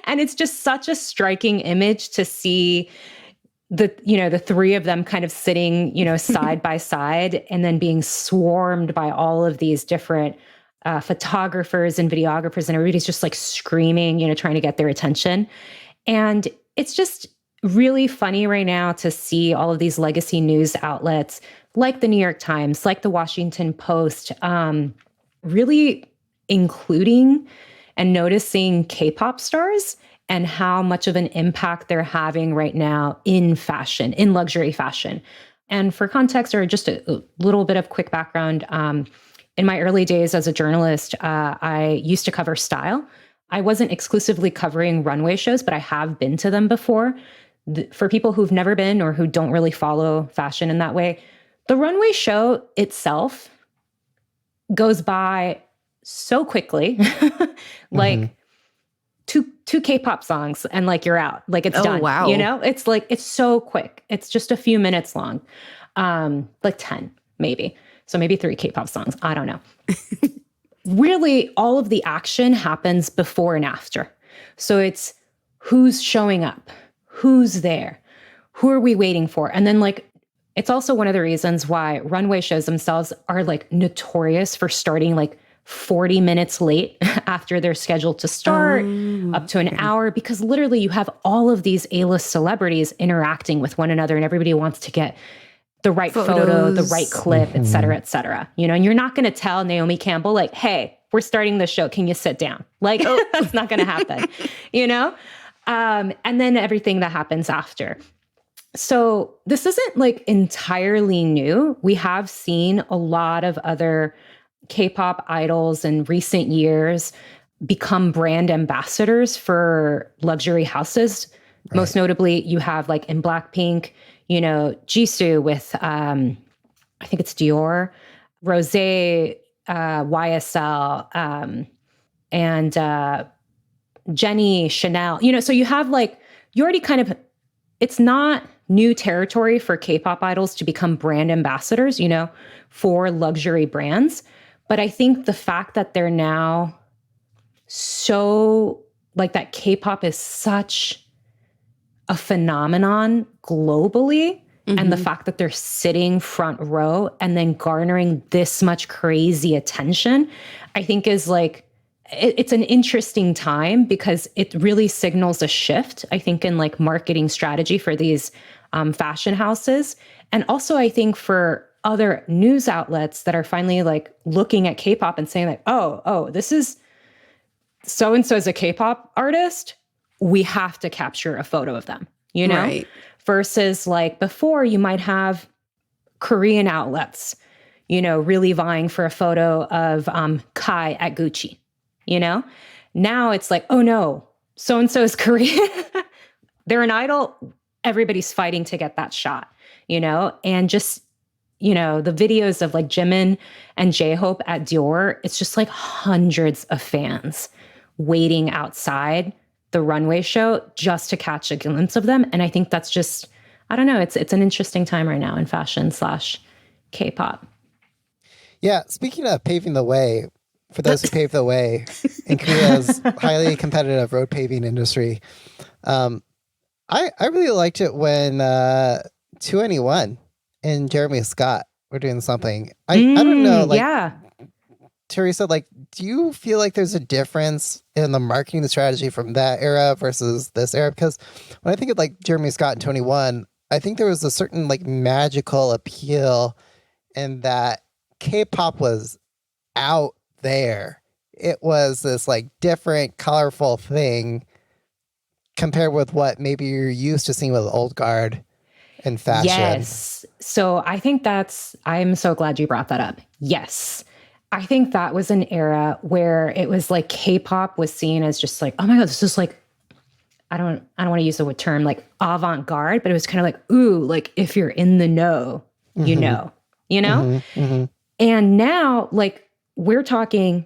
And it's just such a striking image to see the three of them kind of sitting, side by side, and then being swarmed by all of these different photographers and videographers, and everybody's just like screaming, trying to get their attention. And it's just really funny right now to see all of these legacy news outlets like the New York Times, like the Washington Post, really including and noticing K-pop stars and how much of an impact they're having right now in fashion, in luxury fashion. And for context, or just a little bit of quick background, in my early days as a journalist, I used to cover style. I wasn't exclusively covering runway shows, but I have been to them before. For people who've never been or who don't really follow fashion in that way, the runway show itself goes by so quickly. Like, two K-pop songs and like you're out. Like it's done. Wow. You know, it's like it's so quick. It's just a few minutes long. Like 10 maybe. So maybe 3 K-pop songs. I don't know. Really, all of the action happens before and after. So it's who's showing up, who's there, who are we waiting for? And then like, it's also one of the reasons why runway shows themselves are like notorious for starting like 40 minutes late after they're scheduled to start, up to an hour, because literally you have all of these A-list celebrities interacting with one another and everybody wants to get the right photo, the right clip, et cetera, you know, and you're not going to tell Naomi Campbell like, hey, we're starting the show. Can you sit down? Like, that's not going to happen, you know? And then everything that happens after. So this isn't like entirely new. We have seen a lot of other K-pop idols in recent years become brand ambassadors for luxury houses. Right. Most notably, you have like in Blackpink, you know, Jisoo with, I think it's Dior, Rosé, YSL, and Jenny, Chanel, you know, so you have like, you already kind of, it's not new territory for K-pop idols to become brand ambassadors, you know, for luxury brands. But I think the fact that they're now so, like that K-pop is such a phenomenon globally, and the fact that they're sitting front row and then garnering this much crazy attention, I think is like, it's an interesting time because it really signals a shift, I think, in like marketing strategy for these fashion houses. And also I think for other news outlets that are finally like looking at K-pop and saying like, oh, this is so-and-so is a K-pop artist. We have to capture a photo of them, you know? Right. Versus like before you might have Korean outlets, you know, really vying for a photo of Kai at Gucci, you know? Now it's like, oh no, so-and-so is Korean. They're an idol. Everybody's fighting to get that shot, you know? And just, you know, the videos of like Jimin and J-Hope at Dior, it's just like hundreds of fans waiting outside the runway show just to catch a glimpse of them. And I think that's just, I don't know, it's an interesting time right now in fashion / K-pop. Yeah, speaking of paving the way, for those who pave the way in Korea's highly competitive road paving industry, I really liked it when 2NE1 and Jeremy Scott were doing something. I don't know, like, yeah. Teresa, like, do you feel like there's a difference in the marketing strategy from that era versus this era? Because when I think of like Jeremy Scott and 2NE1, I think there was a certain like magical appeal in that K-pop was out there. It was this like different, colorful thing compared with what maybe you're used to seeing with old guard and fashion. Yes. So I think I'm so glad you brought that up. Yes. I think that was an era where it was like K-pop was seen as just like, oh my God, this is like, I don't want to use the term like avant-garde, but it was kind of like, ooh, like if you're in the know, you know? And now like we're talking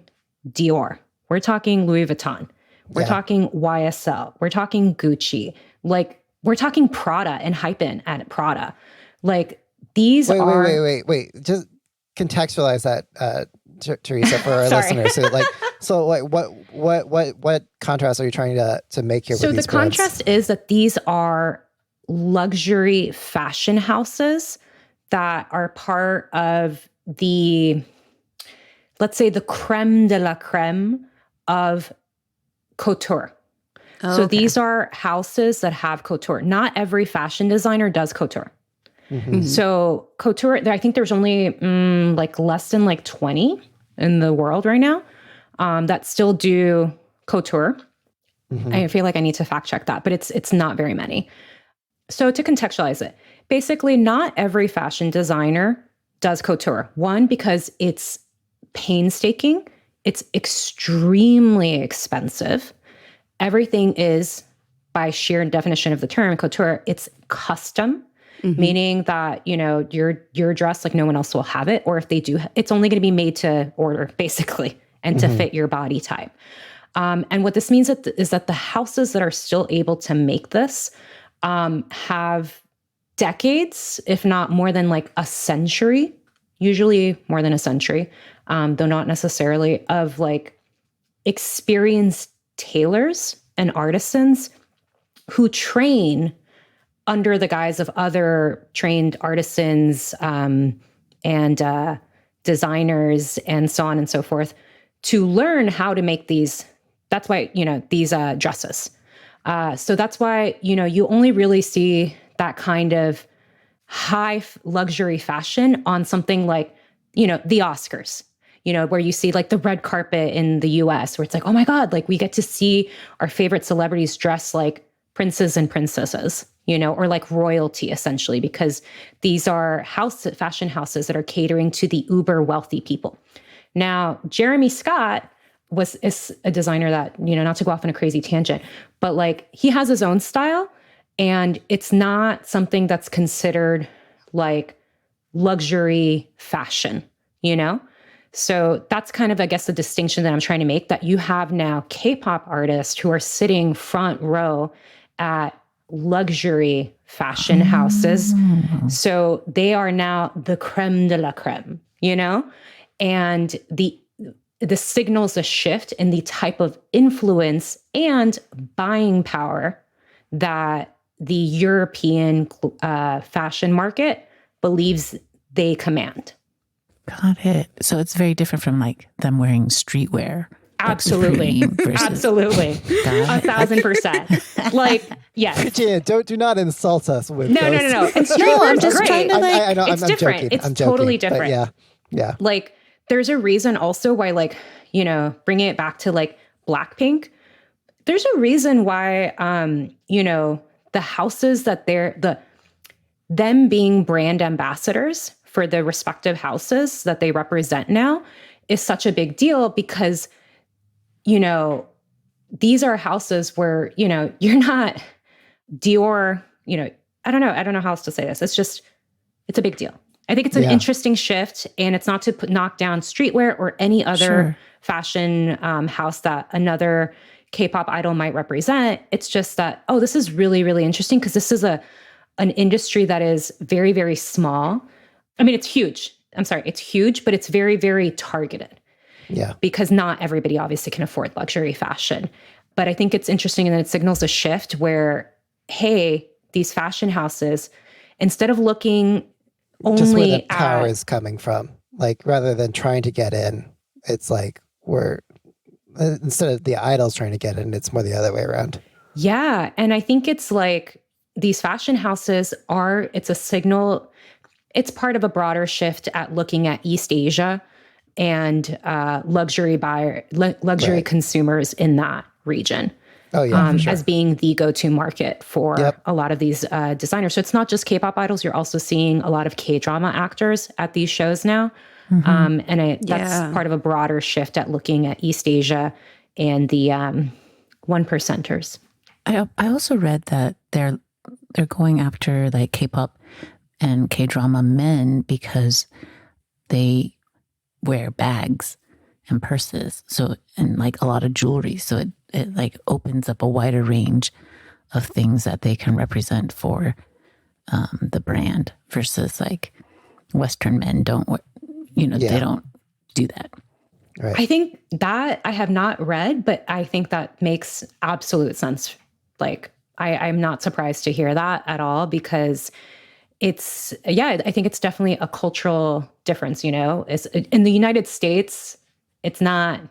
Dior, we're talking Louis Vuitton, we're talking YSL, we're talking Gucci, like we're talking Prada and Hypen at Prada. Like these Wait. Just contextualize that, Teresa, for our listeners. So what contrast are you trying to make here? So with these the contrast is that these are luxury fashion houses that are part of the, let's say, the creme de la creme of couture. Oh, so okay. these are houses that have couture. Not every fashion designer does couture. So couture, I think there's only like less than like 20 in the world right now that still do couture. I feel like I need to fact check that, but it's not very many. So to contextualize it, basically not every fashion designer does couture. One, because it's painstaking. It's extremely expensive. Everything is, by sheer definition of the term, couture, it's custom. Meaning that, you know, your dress, like no one else will have it. Or if they do, it's only going to be made to order, basically, and to fit your body type. And what this means is that the houses that are still able to make this have decades, if not more than like a century, usually more than a century, though not necessarily, of like experienced tailors and artisans who train under the guise of other trained artisans and designers and so on and so forth to learn how to make these. That's why, these dresses. So that's why, you only really see that kind of high luxury fashion on something like, the Oscars, where you see like the red carpet in the US, where it's like, oh my God, like we get to see our favorite celebrities dress like princes and princesses, or like royalty essentially, because these are fashion houses that are catering to the uber wealthy people. Now, Jeremy Scott is a designer that, not to go off on a crazy tangent, but like he has his own style and it's not something that's considered like luxury fashion, So that's kind of, I guess, the distinction that I'm trying to make, that you have now K-pop artists who are sitting front row at luxury fashion houses. So they are now the creme de la creme, and the signals a shift in the type of influence and buying power that the European fashion market believes they command. Got it. So it's very different from like them wearing streetwear. Absolutely. Absolutely. 1,000%. Like, yes. Virginia, do not insult us with No. And streetwear is great. I know, it's I'm different. Joking. It's I'm joking, totally different. Yeah. Like, there's a reason also why, like, bringing it back to like Blackpink, there's a reason why, the houses that them being brand ambassadors for the respective houses that they represent now is such a big deal, because, these are houses where, you're not Dior, I don't know how else to say this. It's a big deal. I think it's an interesting shift, and it's not to knock down streetwear or any other fashion house that another K-pop idol might represent. It's just that, this is really, really interesting, because this is an industry that is very, very small. I mean, it's huge. I'm sorry, it's huge, but it's very, very targeted. Yeah. Because not everybody obviously can afford luxury fashion. But I think it's interesting, and that it signals a shift where, hey, these fashion houses, instead of looking only just where the power is coming from, like rather than trying to get in, it's like instead of the idols trying to get in, it's more the other way around. Yeah. And I think it's like these fashion houses it's a signal. It's part of a broader shift at looking at East Asia and luxury consumers in that region. Oh, yeah, for sure. As being the go-to market for a lot of these designers. So it's not just K-pop idols. You're also seeing a lot of K-drama actors at these shows now. That's part of a broader shift at looking at East Asia and the one percenters. I also read that they're going after like K-pop and K-drama men because they wear bags and purses, and like a lot of jewelry. So it like opens up a wider range of things that they can represent for the brand, versus like Western men don't, they don't do that. Right. I think that I have not read, but I think that makes absolute sense. Like, I'm not surprised to hear that at all, because I think it's definitely a cultural difference, It's, in the United States, it's not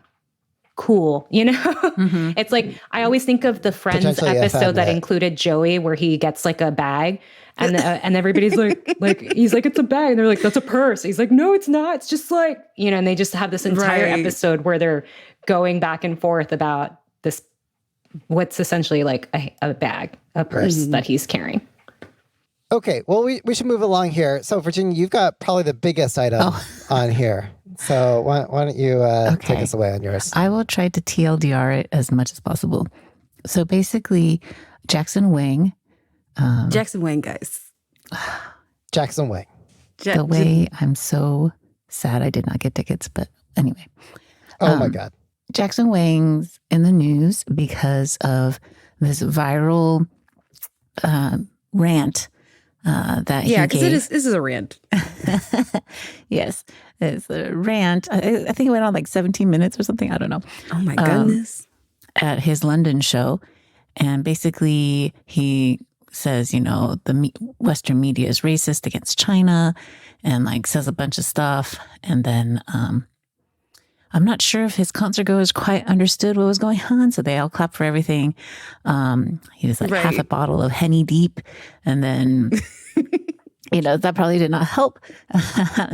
cool, It's like, I always think of the Friends episode that included Joey, where he gets like a bag and everybody's like, he's like, it's a bag. And they're like, that's a purse. He's like, no, it's not. It's just like, and they just have this entire episode where they're going back and forth about this, what's essentially like a bag, a purse that he's carrying. Okay, well, we should move along here. So, Virginia, you've got probably the biggest item on here. So why don't you take us away on yours? I will try to TLDR it as much as possible. So basically, Jackson Wang. Jackson Wang, guys. Jackson Wang. The way I'm so sad I did not get tickets, but anyway. Oh my God. Jackson Wang's in the news because of this viral rant that he Yeah, because gave. this is a rant. Yes, it's a rant. I think it went on like 17 minutes or something. I don't know. Oh my goodness. At his London show. And basically he says, the Western media is racist against China and like says a bunch of stuff. And then I'm not sure if his concert goers quite understood what was going on. So they all clapped for everything. He was like half a bottle of Henny deep. And then... that probably did not help.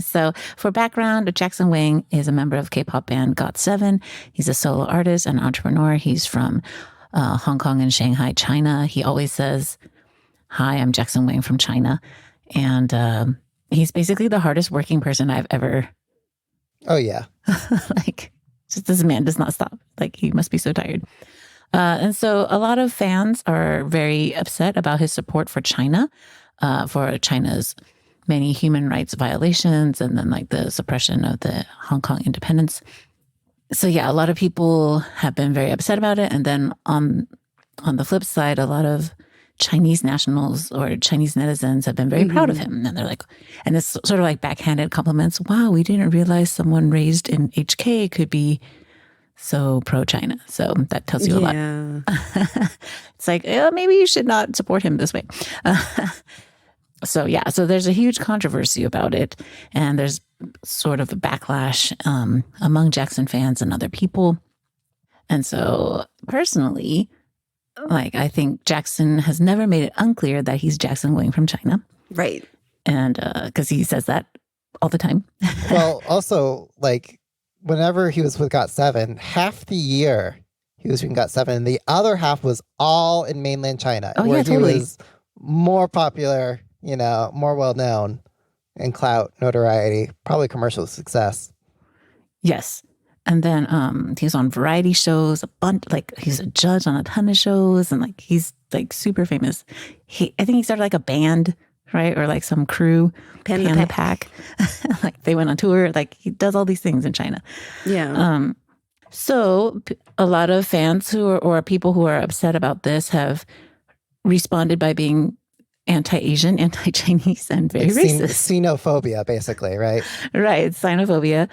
So for background, Jackson Wang is a member of K-pop band GOT7. He's a solo artist and entrepreneur. He's from Hong Kong and Shanghai, China. He always says, "Hi, I'm Jackson Wang from China." And he's basically the hardest working person I've ever... Oh, yeah. Just this man does not stop. He must be so tired. And so a lot of fans are very upset about his support for China. For China's many human rights violations and then the suppression of the Hong Kong independence. So yeah, a lot of people have been very upset about it. And then on the flip side, a lot of Chinese nationals or Chinese netizens have been very proud of him. And they're like, and it's sort of like backhanded compliments. Wow, we didn't realize someone raised in HK could be so pro-China. So that tells you a lot. It's like, maybe you should not support him this way. So there's a huge controversy about it, and there's sort of a backlash among Jackson fans and other people. And so personally, I think Jackson has never made it unclear that he's Jackson Wang from China. Right. And because he says that all the time. Well, also, whenever he was with GOT7, half the year he was in GOT7, and the other half was all in mainland China, where he totally. was more popular, more well-known and clout, notoriety, probably commercial success. Yes. And then he was on variety shows, a bunch, he's a judge on a ton of shows, and he's super famous. I think he started a band, right? Or some crew, Pan the Pack. They went on tour. He does all these things in China. Yeah. So a lot of fans or people who are upset about this have responded by being anti-Asian, anti-Chinese, and very racist. Xenophobia, basically, right? Right, it's xenophobia.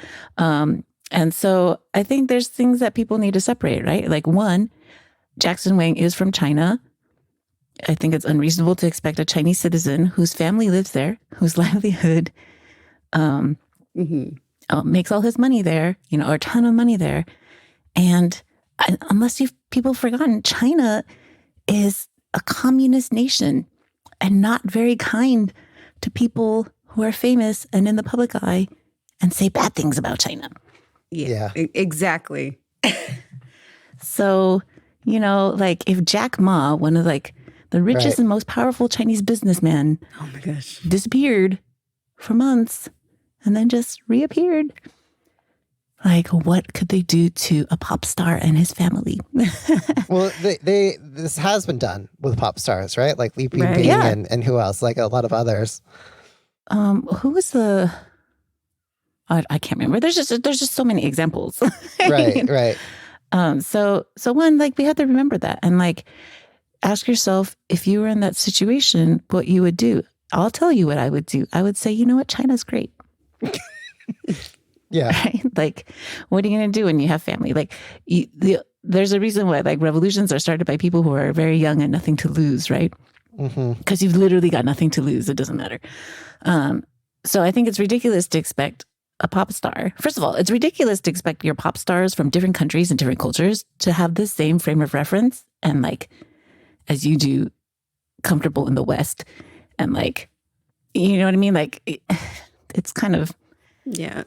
And so I think there's things that people need to separate, right? One, Jackson Wang is from China. I think it's unreasonable to expect a Chinese citizen whose family lives there, whose livelihood makes all his money there, or a ton of money there. And unless people have forgotten, China is a communist nation and not very kind to people who are famous and in the public eye and say bad things about China. Yeah. Exactly. So, if Jack Ma, one of the richest and most powerful Chinese businessmen, oh my gosh, disappeared for months and then just reappeared. What could they do to a pop star and his family? Well, this has been done with pop stars, right? Li Bingbing and who else? A lot of others. Who was the? I can't remember. There's just so many examples. Right. So one, we have to remember that and ask yourself, if you were in that situation, what you would do. I'll tell you what I would do. I would say, you know what, China's great. Yeah. Right? What are you going to do when you have family? There's a reason why revolutions are started by people who are very young and nothing to lose, right? Because you've literally got nothing to lose. It doesn't matter. So I think it's ridiculous to expect a pop star. First of all, it's ridiculous to expect your pop stars from different countries and different cultures to have the same frame of reference and as you do, comfortable in the West. And you know what I mean? It's kind of... Yeah.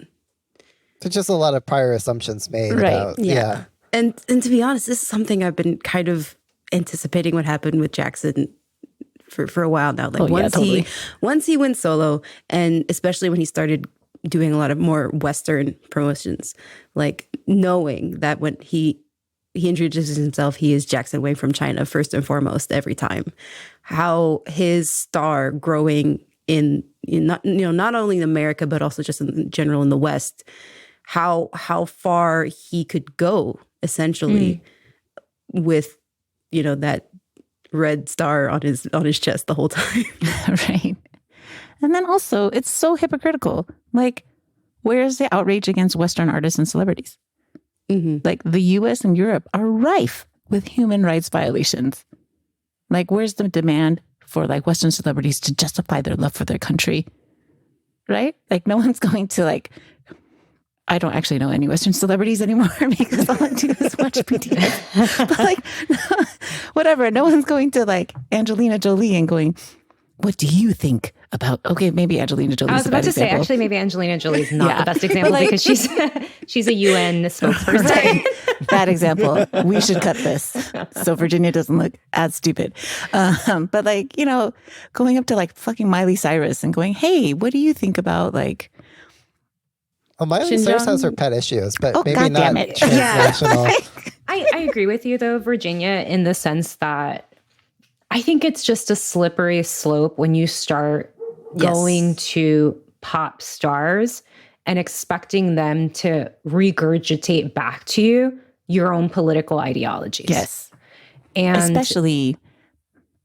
There's just a lot of prior assumptions made. Right. About, yeah. And to be honest, this is something I've been kind of anticipating what happened with Jackson for a while now. Once he went solo, and especially when he started doing a lot of more Western promotions, knowing that when he introduces himself, he is Jackson Wang from China first and foremost every time. How his star growing in not only in America but also just in general in the West, how far he could go essentially with, you know, that red star on his chest the whole time. Right. And then also, it's so hypocritical. Like, where's the outrage against Western artists and celebrities? Like, the US and Europe are rife with human rights violations. Like, where's the demand for like Western celebrities to justify their love for their country? Right? Like, no one's going to like, I don't actually know any Western celebrities anymore because all I do is watch BTS. But like, whatever. No one's going to like Angelina Jolie and going, what do you think about, okay, maybe Angelina Jolie. I was about to say, actually, maybe Angelina Jolie is not the best example like, because she's a UN spokesperson. Right. Bad example. We should cut this so Virginia doesn't look as stupid. But like, you know, going up to like fucking Miley Cyrus and going, hey, what do you think about like, well, Miley Cyrus has her pet issues, but maybe God not damn it. transnational. I agree with you though, Virginia, in the sense that I think it's just a slippery slope when you start going to pop stars and expecting them to regurgitate back to you your own political ideologies. Yes. And especially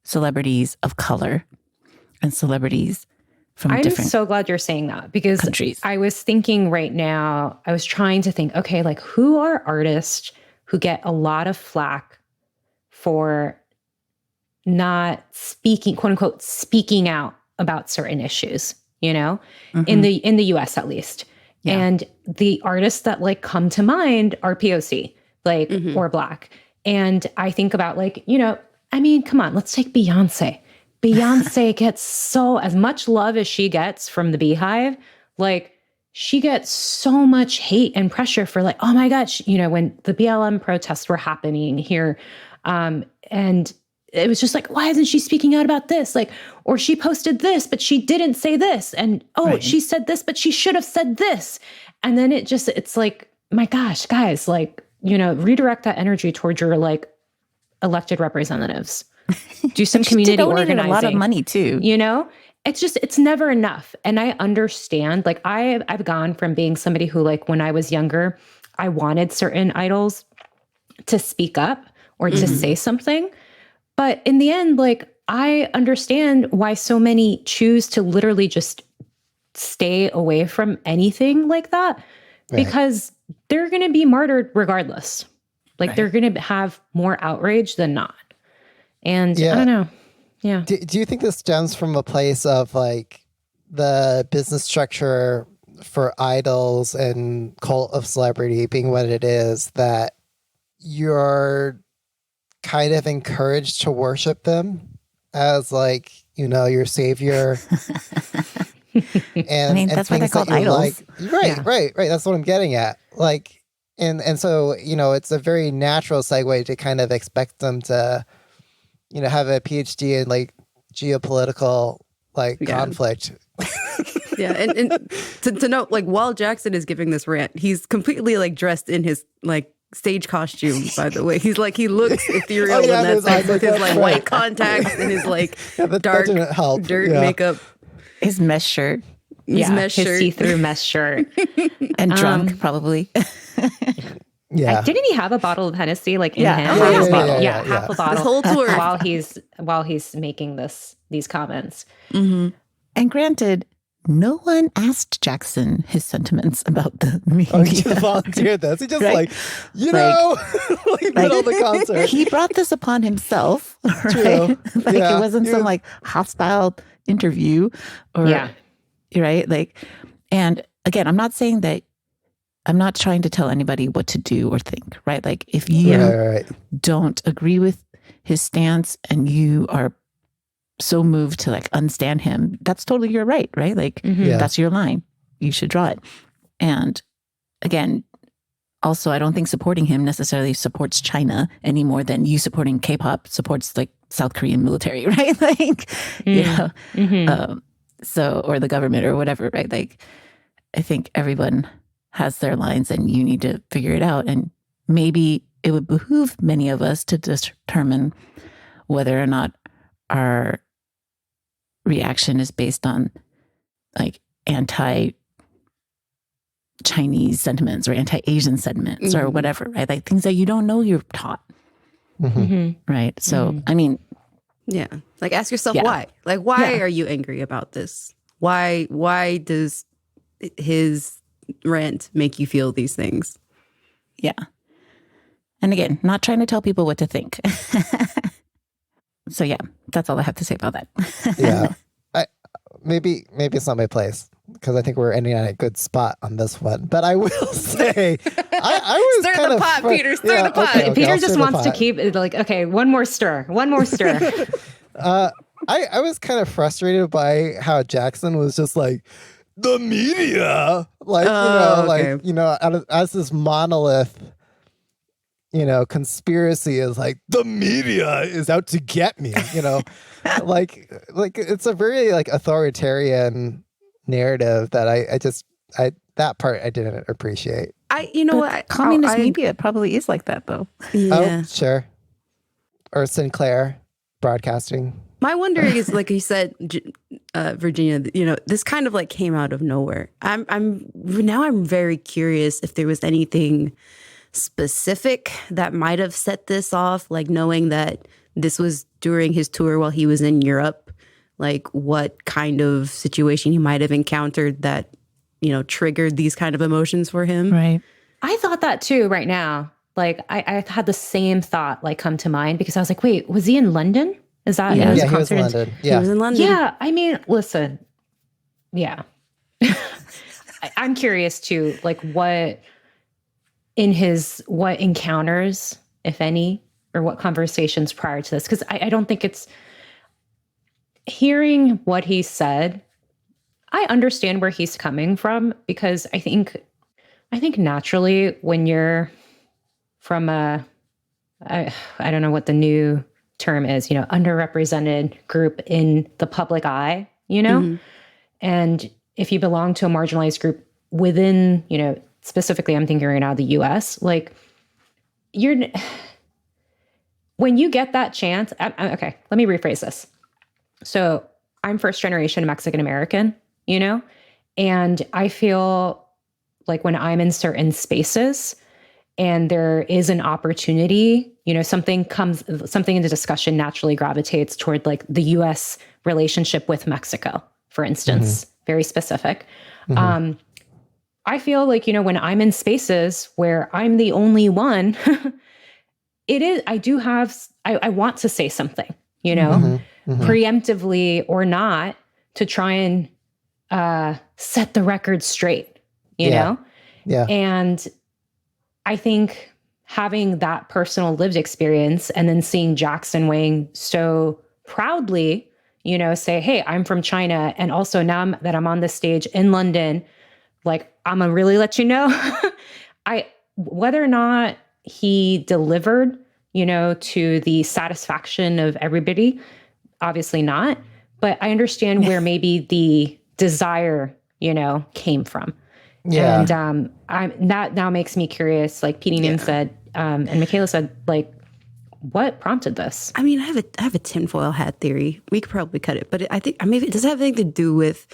celebrities of color and celebrities from I'm different so glad you're saying that because countries. I was thinking right now, I was trying to think, okay, like who are artists who get a lot of flack for not speaking, quote unquote, speaking out about certain issues, you know, in the US at least. Yeah. And the artists that like come to mind are POC, like, or Black. And I think about like, you know, I mean, come on, let's take Beyonce. Beyonce gets so, as much love as she gets from the Beehive, like she gets so much hate and pressure for like, oh my gosh, you know, when the BLM protests were happening here, and it was just like, why isn't she speaking out about this? Like, or she posted this, but she didn't say this. And, she said this, but she should have said this. And then it's like, my gosh, guys, like, you know, redirect that energy towards your like elected representatives. Do some community organizing. A lot of money too. You know, it's never enough. And I understand, like I've gone from being somebody who like, when I was younger, I wanted certain idols to speak up or to say something. But in the end, like, I understand why so many choose to literally just stay away from anything like that, because they're going to be martyred regardless. Like, they're going to have more outrage than not. And I don't know. Yeah. Do you think this stems from a place of, like, the business structure for idols and cult of celebrity being what it is, that you're kind of encouraged to worship them as like, you know, your savior? And I mean, that's what they call idols. Like, right. That's what I'm getting at. Like, and so, you know, it's a very natural segue to kind of expect them to, you know, have a PhD in like geopolitical like conflict. Yeah, and to note, like, while Jackson is giving this rant, he's completely like dressed in his like stage costume, by the way. He's like, he looks ethereal in that sense with his like white contacts and his like dark dirt makeup. His mesh shirt. His see-through mesh shirt. And drunk, probably. Didn't he have a bottle of Hennessy like in him? Half a bottle. The whole tour. while he's making these comments. And granted, no one asked Jackson his sentiments about the media. Oh, he just volunteered this. He just like, you know, like middle of the concert. He brought this upon himself. Right? True. Like it wasn't some like hostile interview or right. Like, and again, I'm not saying that, I'm not trying to tell anybody what to do or think, right? Like if you don't agree with his stance and you are so moved to like unstand him, that's totally your right? Like that's your line. You should draw it. And again, also, I don't think supporting him necessarily supports China any more than you supporting K-pop supports like South Korean military, right? Like, you know, so, or the government or whatever, right? Like, I think everyone has their lines and you need to figure it out. And maybe it would behoove many of us to determine whether or not our reaction is based on like Chinese sentiments or anti-Asian sentiments or whatever, right? Like things that you don't know you're taught, right? So, I mean, Yeah. Like ask yourself Yeah. why. Like why Yeah. are you angry about this? Why does his rant make you feel these things? yeah. And again, not trying to tell people what to think. So yeah, that's all I have to say about that. Yeah. Maybe it's not my place because I think we're ending on a good spot on this one. But I will say, I was Stir kind the of pot, Peter, stir the pot. Okay, Peter I'll just stir the wants to pot. keep it like, okay, one more stir. I was kind of frustrated by how Jackson was just like the media, like as this monolith, conspiracy is like the media is out to get me, like it's a very like authoritarian narrative that I that part I didn't appreciate. Communist media probably is like that though. Yeah. Oh, sure. Or Sinclair Broadcasting. My wondering is, like you said, Virginia, this kind of like came out of nowhere. I'm very curious if there was anything specific that might have set this off, like knowing that this was during his tour while he was in Europe, like what kind of situation he might have encountered that, triggered these kind of emotions for him. Right. I thought that too right now. Like I had the same thought like come to mind because I was like, wait, was he in London? Is that Yeah, his he was concert in in- London. He Yeah. was in London. Yeah, I mean, listen. Yeah. I'm curious too, like what encounters, if any, or what conversations prior to this? Because I don't think it's hearing what he said. I understand where he's coming from because I think naturally when you're from I don't know what the new term is, underrepresented group in the public eye, and if you belong to a marginalized group within, specifically I'm thinking right now the US, like when you get that chance, okay, let me rephrase this. So I'm first generation Mexican American, and I feel like when I'm in certain spaces and there is an opportunity, something in the discussion naturally gravitates toward like the US relationship with Mexico, for instance, very specific. I feel like, when I'm in spaces where I'm the only one, I want to say something, preemptively or not, to try and set the record straight, you know? Yeah. And I think having that personal lived experience and then seeing Jackson Wang so proudly, say, hey, I'm from China. And also now that I'm on this stage in London, like, I'm gonna really let you know, whether or not he delivered, to the satisfaction of everybody, obviously not. But I understand where maybe the desire, came from. Yeah. And that now makes me curious, like Petey Nin said, and Michaela said, like, what prompted this? I mean, I have a tinfoil hat theory. We could probably cut it, but I think maybe it does have anything to do with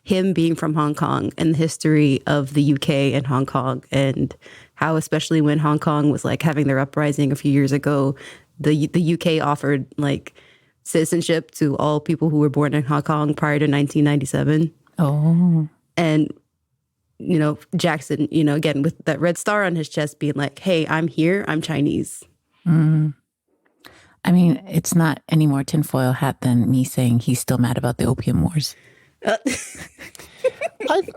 him being from Hong Kong and the history of the UK and Hong Kong, and how, especially when Hong Kong was like having their uprising a few years ago, the UK offered like citizenship to all people who were born in Hong Kong prior to 1997. Oh. And Jackson, again with that red star on his chest, being like, "Hey, I'm here. I'm Chinese." I mean, it's not any more tinfoil hat than me saying he's still mad about the opium wars. I've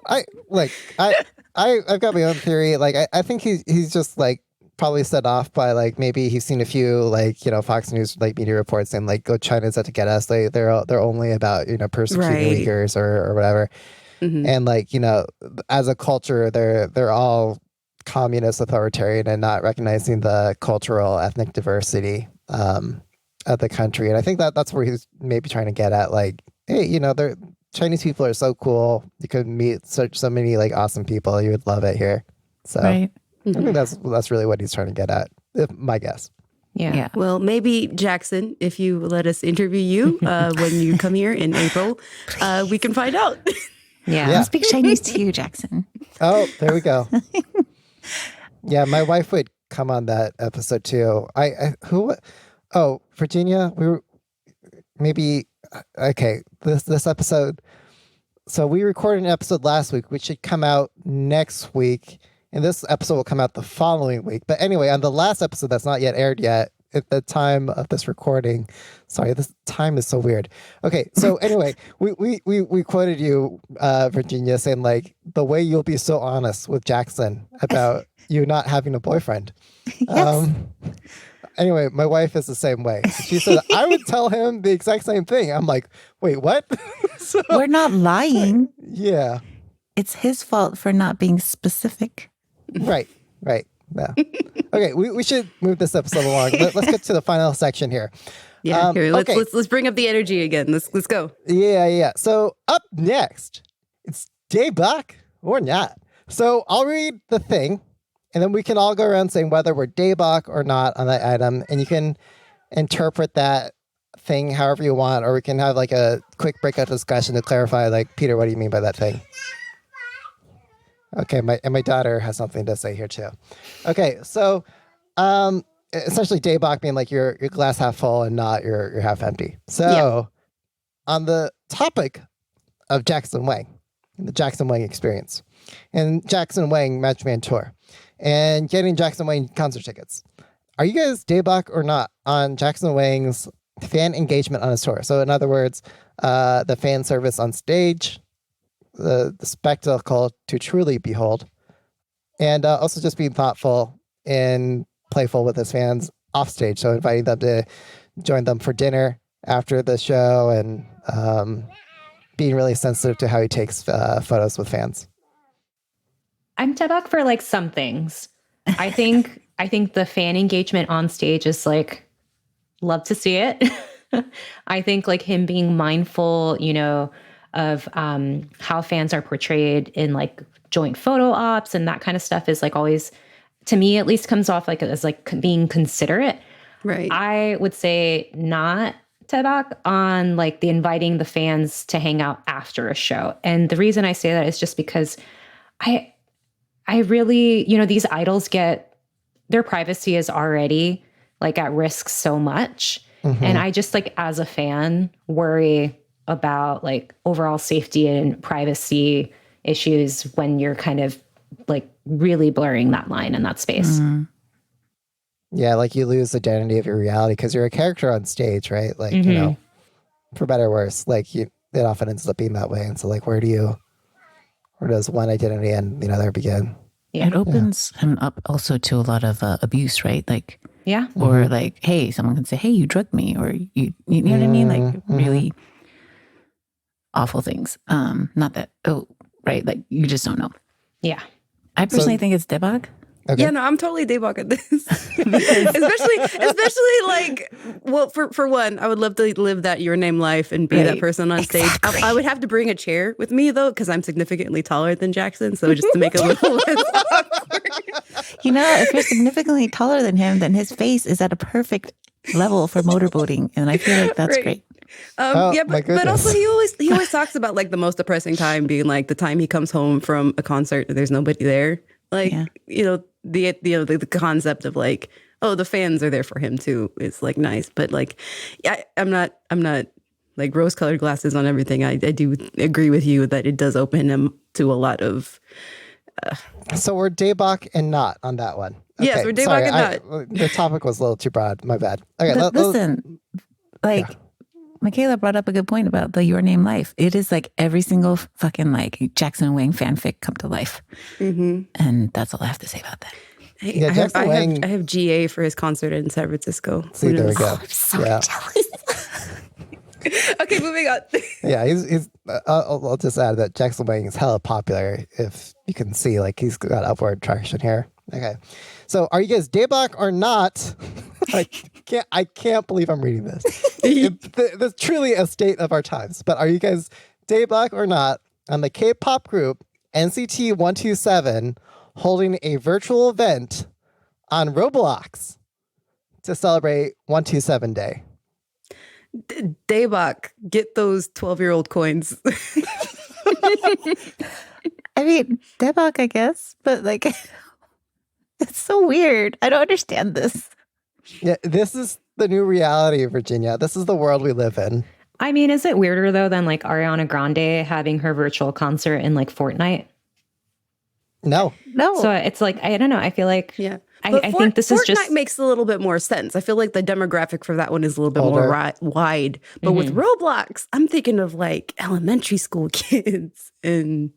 got my own theory. Like, I think he's just like probably set off by like maybe he's seen a few like Fox News like media reports saying like, "Oh, China's out to get us. They're only about persecuting Right. Uyghurs or whatever." And like as a culture, they're all communist, authoritarian, and not recognizing the cultural ethnic diversity of the country. And I think that's where he's maybe trying to get at. Like, hey, they're Chinese people are so cool. You could meet so many like awesome people. You would love it here. So Right. I think that's really what he's trying to get at. My guess. Yeah. Well, maybe Jackson, if you let us interview you when you come here in April, we can find out. Yeah. Yeah. Speak Chinese to you, Jackson. Oh, there we go. Yeah, my wife would come on that episode too. Who? Oh, Virginia. We were maybe okay. This episode. So we recorded an episode last week, which should come out next week, and this episode will come out the following week. But anyway, on the last episode that's not yet aired yet, at the time of this recording, sorry, this time is so weird. Okay, so anyway, we quoted you, Virginia, saying like the way you'll be so honest with Jackson about you not having a boyfriend. Yes. Anyway, my wife is the same way. She said I would tell him the exact same thing. I'm like, wait, what? So, We're not lying. yeah. It's his fault for not being specific. Right. No. Okay, we should move this episode along. Let's get to the final section here. Yeah, here, okay. let's bring up the energy again. Let's go. Yeah. So up next, it's debug or not. So I'll read the thing, and then we can all go around saying whether we're debug or not on that item, and you can interpret that thing however you want, or we can have like a quick breakout discussion to clarify, like, Peter, what do you mean by that thing? Okay, my daughter has something to say here too. Okay, so essentially debug being like your glass half full and not your half empty. So on the topic of Jackson Wang, the Jackson Wang experience, and Jackson Wang Matchman Tour, and getting Jackson Wang concert tickets. Are you guys debug or not on Jackson Wang's fan engagement on his tour? So in other words, the fan service on stage, the spectacle to truly behold, and also just being thoughtful and playful with his fans off stage. So inviting them to join them for dinner after the show, and being really sensitive to how he takes photos with fans. I'm Tebak for like some things. I think the fan engagement on stage is like, love to see it. I think like him being mindful, of how fans are portrayed in like joint photo ops and that kind of stuff is like always, to me at least, comes off like as like being considerate. Right. I would say not Tebak on like the inviting the fans to hang out after a show. And the reason I say that is just because I really, these idols their privacy is already like at risk so much. Mm-hmm. And I just like as a fan worry about like overall safety and privacy issues when you're kind of like really blurring that line in that space. Mm-hmm. Yeah, like you lose identity of your reality because you're a character on stage, right? Like, for better or worse, like it often ends up being that way. And so like, where does one identity and the other begin? Yeah. It opens him up also to a lot of abuse, right? Like, or like, hey, someone can say, hey, you drugged me, or you know what I mean? Like really awful things. Not that, right. Like you just don't know. Yeah. I personally think it's debug. Okay. Yeah, no, I'm totally debug at this. especially like, well, for one, I would love to live that your name life and be that person on stage. I would have to bring a chair with me though, because I'm significantly taller than Jackson. So just to make it a little less awkward. If you're significantly taller than him, then his face is at a perfect level for motorboating, and I feel like that's great. But also he always talks about like the most depressing time being like the time he comes home from a concert and there's nobody there. Like, the concept of like, oh, the fans are there for him too is like nice. But like, I'm not like rose-colored glasses on everything. I do agree with you that it does open him to a lot of. So we're debug and not on that one. Okay, yes, we're debug and not. The topic was a little too broad. My bad. Okay, listen, Michaela brought up a good point about the Your Name life. It is like every single fucking like Jackson Wang fanfic come to life. Mm-hmm. And that's all I have to say about that. Hey, I have GA for his concert in San Francisco. See, there we go. I'm so jealous. Okay, moving on. Yeah, he's. I'll just add that Jackson Wang is hella popular. If you can see, like he's got upward traction here. Okay, so are you guys debug or not? I can't believe I'm reading this. It's truly a state of our times. But are you guys debug or not on the K-pop group NCT 127 holding a virtual event on Roblox to celebrate 127 Day? Daybach, get those 12-year-old coins. I mean, Debak, I guess, but like, it's so weird. I don't understand this. Yeah, this is the new reality, Virginia. This is the world we live in. I mean, is it weirder though than like Ariana Grande having her virtual concert in like Fortnite? No. So it's like, I don't know. I feel like, Yeah. I think this is Fortnite just makes a little bit more sense. I feel like the demographic for that one is a little bit Older. more wide. But with Roblox, I'm thinking of like elementary school kids and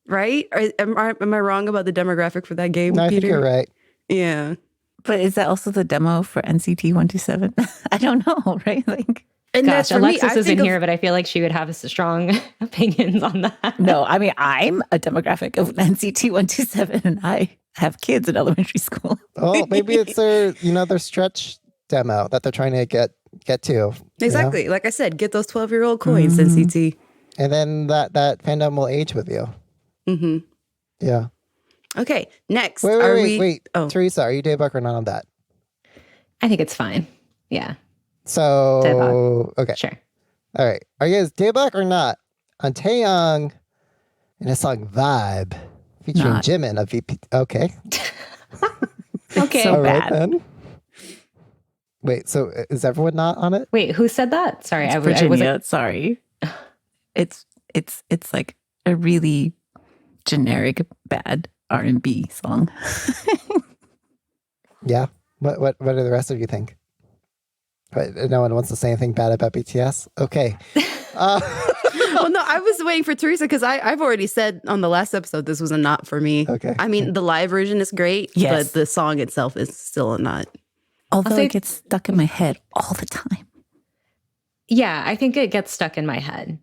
right? Am I wrong about the demographic for that game, No, I Peter? think you're right. Yeah. But is that also the demo for NCT 127? I don't know, right? Like, And gosh, that's for me. Alexis I isn't think of, here, but I feel like she would have strong opinions on that. no, I mean, I'm a demographic of NCT 127 and I have kids in elementary school. Oh, maybe it's their, their stretch demo that they're trying to get to. you know? exactly. Like I said, get those 12-year-old coins, NCT. And then that fandom will age with you. Mm-hmm. Yeah. Okay, next. Wait. Oh, Teresa, are you Daebak or not on that? I think it's fine. Yeah, So, Daebak. okay. Sure. All right. Are you guys Daebak or not on Taeyong in his song Vibe featuring Not. Jimin of VP? Okay. Okay. So All right bad. then. Wait, so is everyone not on it? Wait, who said that? Sorry, It's I Virginia, wasn't. sorry. It's like a really generic bad R&B song. Yeah. What do the rest of you think? No one wants to say anything bad about BTS? Okay. well, no, I was waiting for Teresa because I've already said on the last episode this was a not for me. Okay. I mean, the live version is great, Yes. but the song itself is still a not. Although say- it gets stuck in my head all the time. Yeah, I think it gets stuck in my head.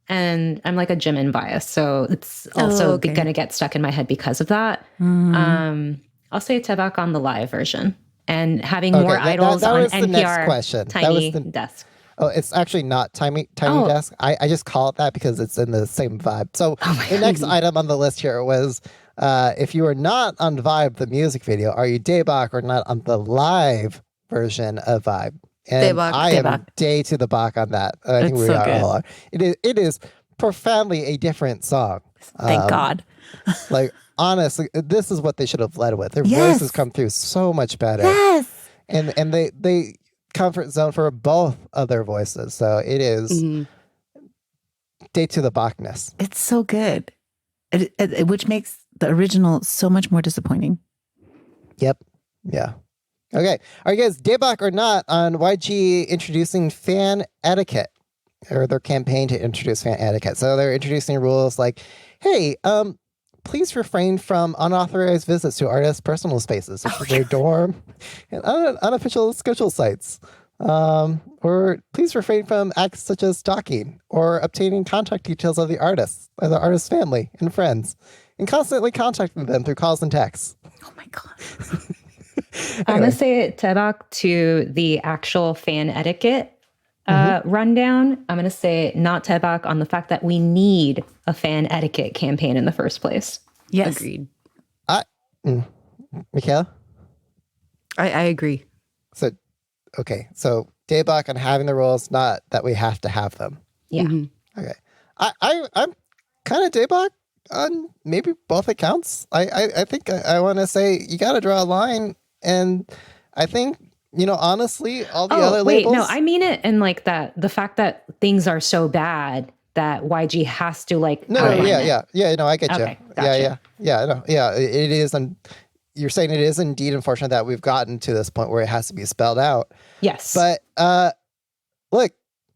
And I'm like a Jimin bias, so it's also okay. going to get stuck in my head because of that. I'll say Tebak on the live version and having more Okay, idols that on was the next NPR question. That Tiny was the- Desk. Oh, it's actually not Tiny Oh. Desk. I just call it that because it's in the same vibe. So the next item on the list here was if you were not on Vibe, the music video, are you Daebak or not on the live version of Vibe? And Daebak. I am Daebak. day to the bach on that. I think It's we so are good. all are. It is profoundly a different song. Thank God. Like honestly, this is what they should have led with. Their Yes. voices come through so much better. Yes. And they comfort zone for both of their voices. So it is day to the Bachness. It's so good. Which makes the original so much more disappointing. Yep. Yeah. Okay. Are you guys Daebak or not on YG introducing fan etiquette or their campaign to introduce fan etiquette? So they're introducing rules like, hey, please refrain from unauthorized visits to artists' personal spaces, such as their dorm and unofficial schedule sites. Or please refrain from acts such as stalking or obtaining contact details of the artist's family and friends, and constantly contacting them through calls and texts. Oh my God. I'm going to say Tebak to the actual fan etiquette rundown. I'm going to say not Tebak on the fact that we need a fan etiquette campaign in the first place. Yes. Agreed. Mikhail? I agree. So, okay. So Daebak on having the rules, not that we have to have them. Yeah. Okay. I'm kind of Daebak on maybe both accounts. I think I want to say you got to draw a line. And I think, honestly, all the other wait, labels. no, I mean it in like that. The fact that things are so bad that YG has to like. No, outline it. yeah. No, I get Okay, you. gotcha. Yeah. No, yeah. It is, and you're saying it is indeed unfortunate that we've gotten to this point where it has to be spelled out. Yes. But look,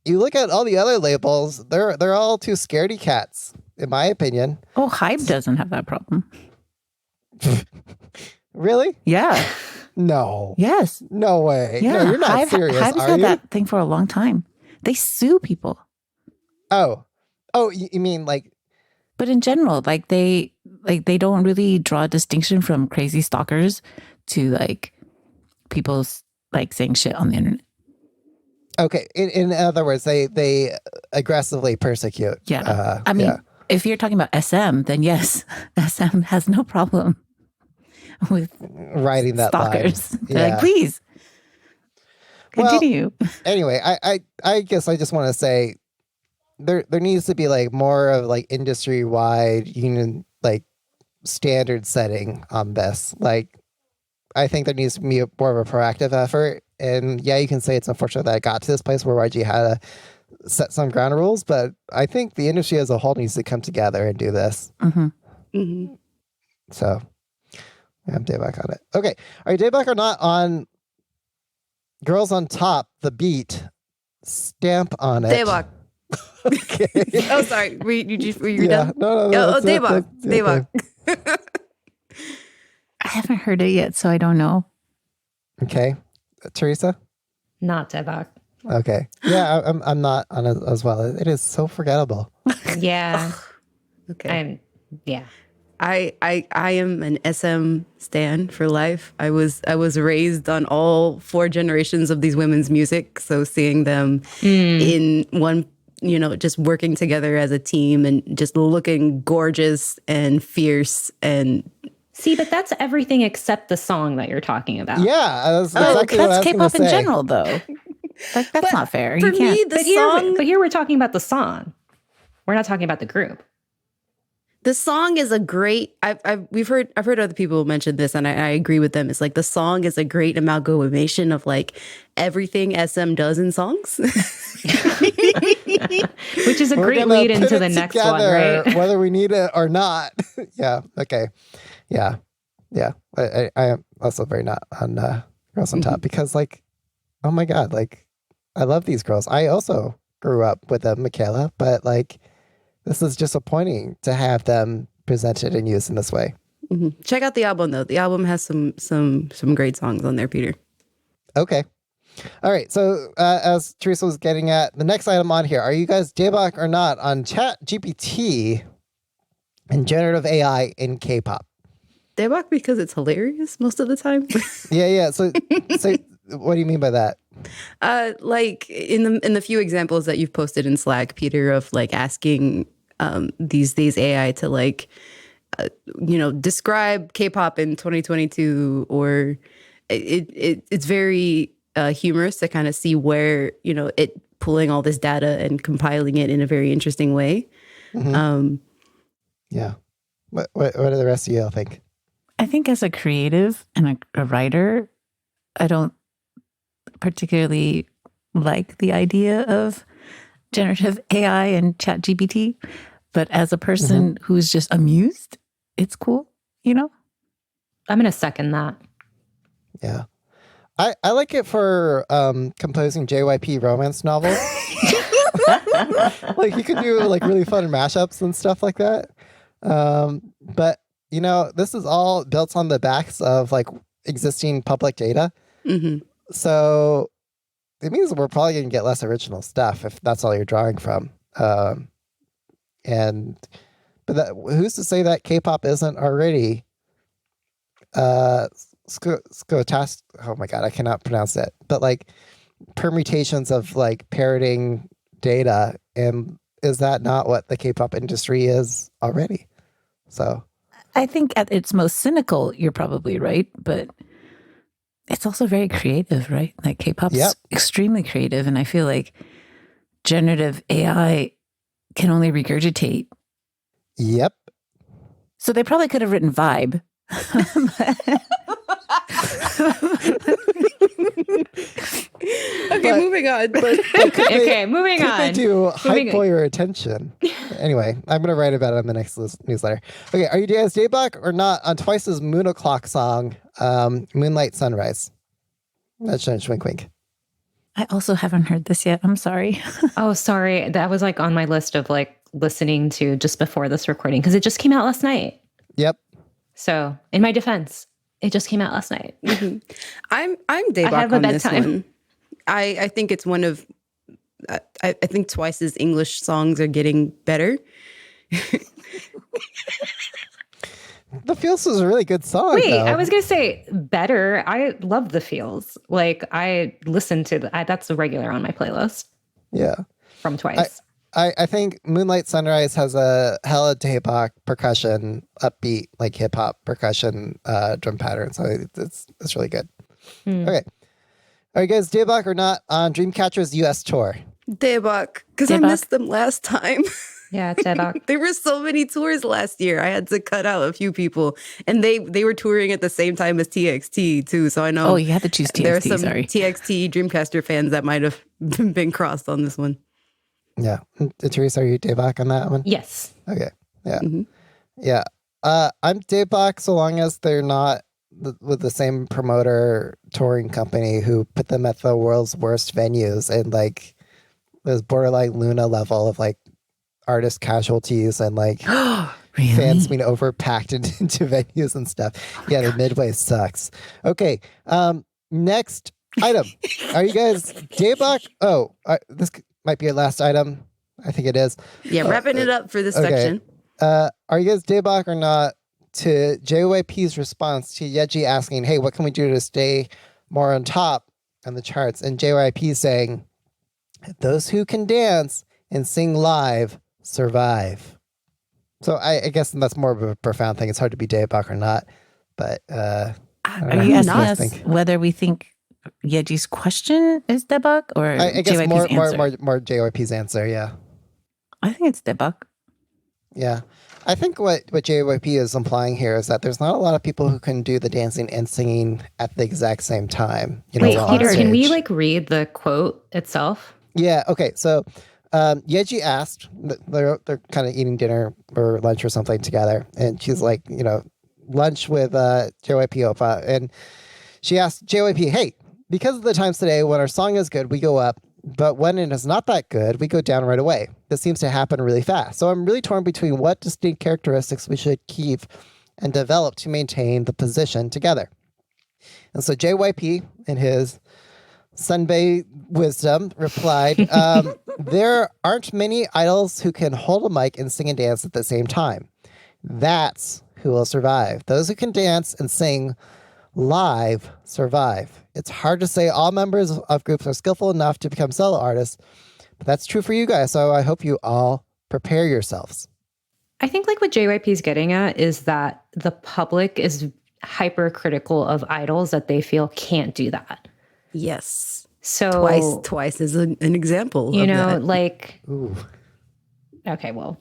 you look at all the other labels; they're all too scaredy cats, in my opinion. Oh, Hype doesn't have that problem. Really? Yeah. No. Yes. No way. Yeah. No, you're not Hive, serious, Hive's are had you? that thing for a long time. They sue people. Oh, you mean like? But in general, they don't really draw a distinction from crazy stalkers to like people like saying shit on the internet. Okay. In other words, they aggressively persecute. Yeah. I mean, yeah. if you're talking about SM, then yes, SM has no problem with Writing that line. stalkers. They're like, please Well, continue. Anyway, I guess I just want to say there needs to be like more of like industry wide union standard setting on this. Like, I think there needs to be more of a proactive effort. And yeah, you can say it's unfortunate that it got to this place where YG had to set some ground rules, but I think the industry as a whole needs to come together and do this. So I'm Daybak on it. Okay. Are you Daybak or not on Girls on Top, the beat? Stamp on it. Daybak. Okay. Oh, sorry. Were you Yeah. done? No. Oh, that's it. Daybak. That's- Daybak. I haven't heard it yet, so I don't know. Okay. Teresa? Not Tebak. Okay. Yeah, I'm not on it as well. It is so forgettable. Yeah. Okay. Yeah. I am an SM stan for life. I was raised on all 4 generations of these women's music. So seeing them in one, just working together as a team and just looking gorgeous and fierce and See, but that's everything except the song that you're talking about. Yeah, that's Oh, exactly what I that's was K-pop gonna in say. general, though. Like, that's not fair. for You can't. me, the song But here we're talking about the song. We're not talking about the group. the song is a great. I've heard other people mention this, and I agree with them. It's like the song is a great amalgamation of like everything SM does in songs. Which is a We're great gonna lead put into it the next one, together, right? whether we need it or not. Yeah. Okay. Yeah. I am also very not on Girls on Top because, like, oh my God, like, I love these girls. I also grew up with them, Michaela, but like, this is disappointing to have them presented and used in this way. Check out the album though. The album has some great songs on there, Peter. Okay. All right. So as Teresa was getting at, the next item on here, are you guys Daybak or not on Chat GPT and generative AI in K-pop? Daybak because it's hilarious most of the time. Yeah. So what do you mean by that? Like in the few examples that you've posted in Slack, Peter, of like asking these days AI to like describe K-pop in 2022, or it's very humorous to kind of see where it pulling all this data and compiling it in a very interesting way. Yeah. What do the rest of you all think? I think as a creative and a writer, I don't particularly like the idea of generative AI and chat GPT, but as a person who's just amused, it's cool, I'm going to second that. Yeah. I like it for composing JYP romance novels. Like you could do like really fun mashups and stuff like that. But this is all built on the backs of like existing public data. So it means we're probably going to get less original stuff if that's all you're drawing from. But who's to say that K-pop isn't already scotast? Oh my God, I cannot pronounce it. But like permutations of like parroting data, and is that not what the K-pop industry is already? So I think at its most cynical, you're probably right, but it's also very creative, right? Like K-pop's extremely creative, and I feel like generative AI can only regurgitate. Yep. So they probably could have written Vibe. Okay, moving on. Okay, moving Could on. they do hype Moving- for your attention? Anyway, I'm going to write about it in the next newsletter. Okay, are you guys Daybak or not on Twice's Moon O'Clock song, Moonlight Sunrise? That's wink wink. I also haven't heard this yet. I'm sorry. Oh, sorry. That was like on my list of like listening to just before this recording because it just came out last night. Yep. So in my defense, it just came out last night. I'm Daybak have a on this bedtime. one. I think it's one of I think Twice's English songs are getting better. The Feels is a really good song. Wait, though. I was going to say better. I love the feels. Like I listen to that's the regular on my playlist Yeah. from Twice. I think Moonlight Sunrise has a hella Daybak percussion, upbeat, like hip hop percussion drum pattern. So it's really good. Okay. Are you guys Daybak or not on Dreamcatcher's US tour? Daybak, because I Daybak. missed them last time. Yeah, Daebak. There were so many tours last year. I had to cut out a few people, and they were touring at the same time as TXT too. So I know. Oh, you had to choose TXT. There are some sorry. TXT Dreamcaster fans that might have been crossed on this one. Yeah. Teresa, are you Daebak on that one? Yes. Okay. Yeah. Mm-hmm. Yeah. I'm Daebak so long as they're not with the same promoter touring company who put them at the world's worst venues and like this borderline Luna level of like artist casualties and like Really? fans being overpacked into venues and stuff. Yeah, the Midway sucks. Okay. Next item. Are you guys Daebak? Oh, this might be a last item. I think it is. Yeah, wrapping it up for this okay. section. Are you guys Daebak or not to JYP's response to Yeji asking, hey, what can we do to stay more on top on the charts? And JYP saying, those who can dance and sing live survive. So I guess that's more of a profound thing. It's hard to be Daebak or not. But are you asking us whether we think Yeji's question is Daebak or I guess JYP's answer? more JYP's answer, yeah. I think it's Daebak. Yeah. I think what JYP is implying here is that there's not a lot of people who can do the dancing and singing at the exact same time. Wait, Peter, can we like read the quote itself? Yeah. Okay. So Yeji asked, they're kind of eating dinner or lunch or something together. And she's like, lunch with JYP Oppa. And she asked JYP, hey, because of the times today when our song is good, we go up. But when it is not that good, we go down right away. This seems to happen really fast. So I'm really torn between what distinct characteristics we should keep and develop to maintain the position together. And so JYP, in his Sunbae wisdom, replied, there aren't many idols who can hold a mic and sing and dance at the same time. That's who will survive. Those who can dance and sing live survive. It's hard to say all members of groups are skillful enough to become solo artists, but that's true for you guys. So I hope you all prepare yourselves. I think like what JYP is getting at is that the public is hypercritical of idols that they feel can't do that. Yes. So twice is an example. You of know, that. like, Ooh. Okay, well,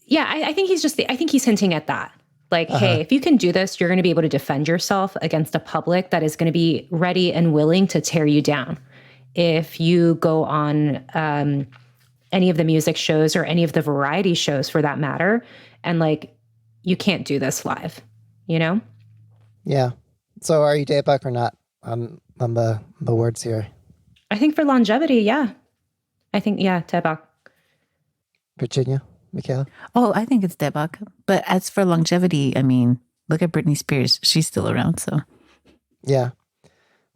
yeah, I think I think he's hinting at that. Like, hey, if you can do this, you're going to be able to defend yourself against a public that is going to be ready and willing to tear you down. If you go on any of the music shows or any of the variety shows for that matter, and like, you can't do this live, you know? Yeah. So are you Daebak or not on the words here? I think for longevity, yeah. I think, yeah, Daebak. Virginia? Michaela? Oh, I think it's Daebak. But as for longevity, I mean, look at Britney Spears. She's still around, so. Yeah.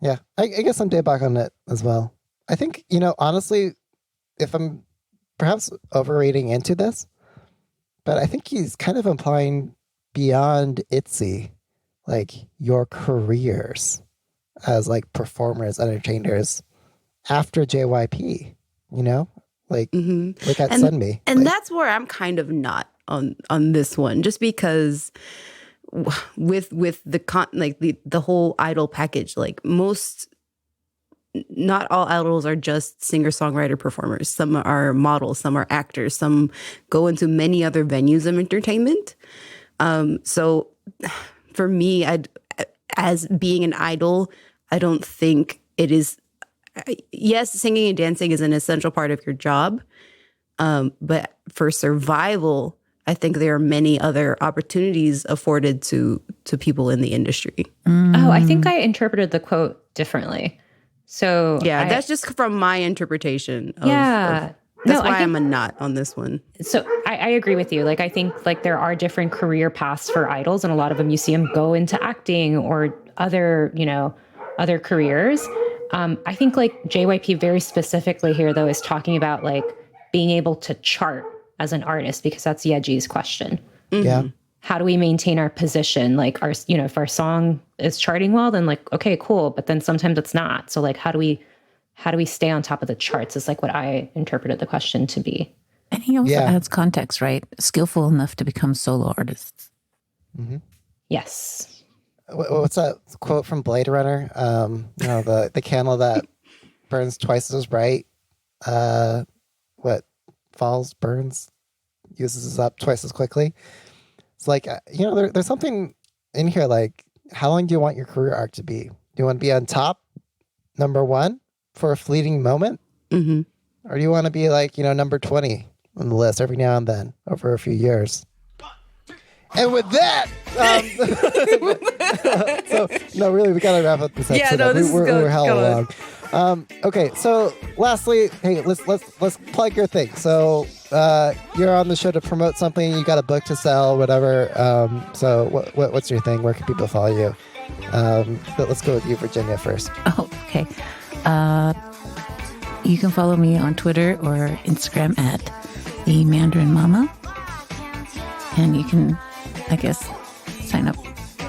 Yeah. I guess I'm Daebak on it as well. I think, honestly, if I'm perhaps overrating into this, but I think he's kind of implying beyond ITZY, like your careers as like performers, entertainers after JYP, like at Sunbae. And that's where I'm kind of not on this one, just because with the whole idol package, like not all idols are just singer-songwriter performers. Some are models, some are actors, some go into many other venues of entertainment. So for me, as being an idol, I don't think it is. Yes, singing and dancing is an essential part of your job. But for survival, I think there are many other opportunities afforded to people in the industry. Oh, I think I interpreted the quote differently. So yeah, that's just from my interpretation. That's why I'm a not on this one. So I agree with you. Like, I think like there are different career paths for idols, and a lot of them you see them go into acting or other careers. I think like JYP very specifically here though is talking about like being able to chart as an artist, because that's Yeji's question. Mm-hmm. Yeah. How do we maintain our position? Like if our song is charting well, then like, okay, cool. But then sometimes it's not. So like, how do we stay on top of the charts is like what I interpreted the question to be. And he also adds context, right? Skillful enough to become solo artists. Mm-hmm. Yes. What's that quote from Blade Runner? The candle that burns twice as bright. What falls burns uses up twice as quickly. It's like, there's something in here like, how long do you want your career arc to be? Do you want to be on top, number 1 for a fleeting moment? Mm-hmm. Or do you want to be like, number 20 on the list every now and then over a few years? And with that, so no, really, we gotta wrap up this episode. Yeah, no, we're hella long. Okay, so lastly, hey, let's plug your thing. So you're on the show to promote something. You got a book to sell, whatever. So what's your thing? Where can people follow you? But let's go with you, Virginia, first. Oh, okay. You can follow me on Twitter or Instagram at the Mandarin Mama, and you can, I guess, sign up.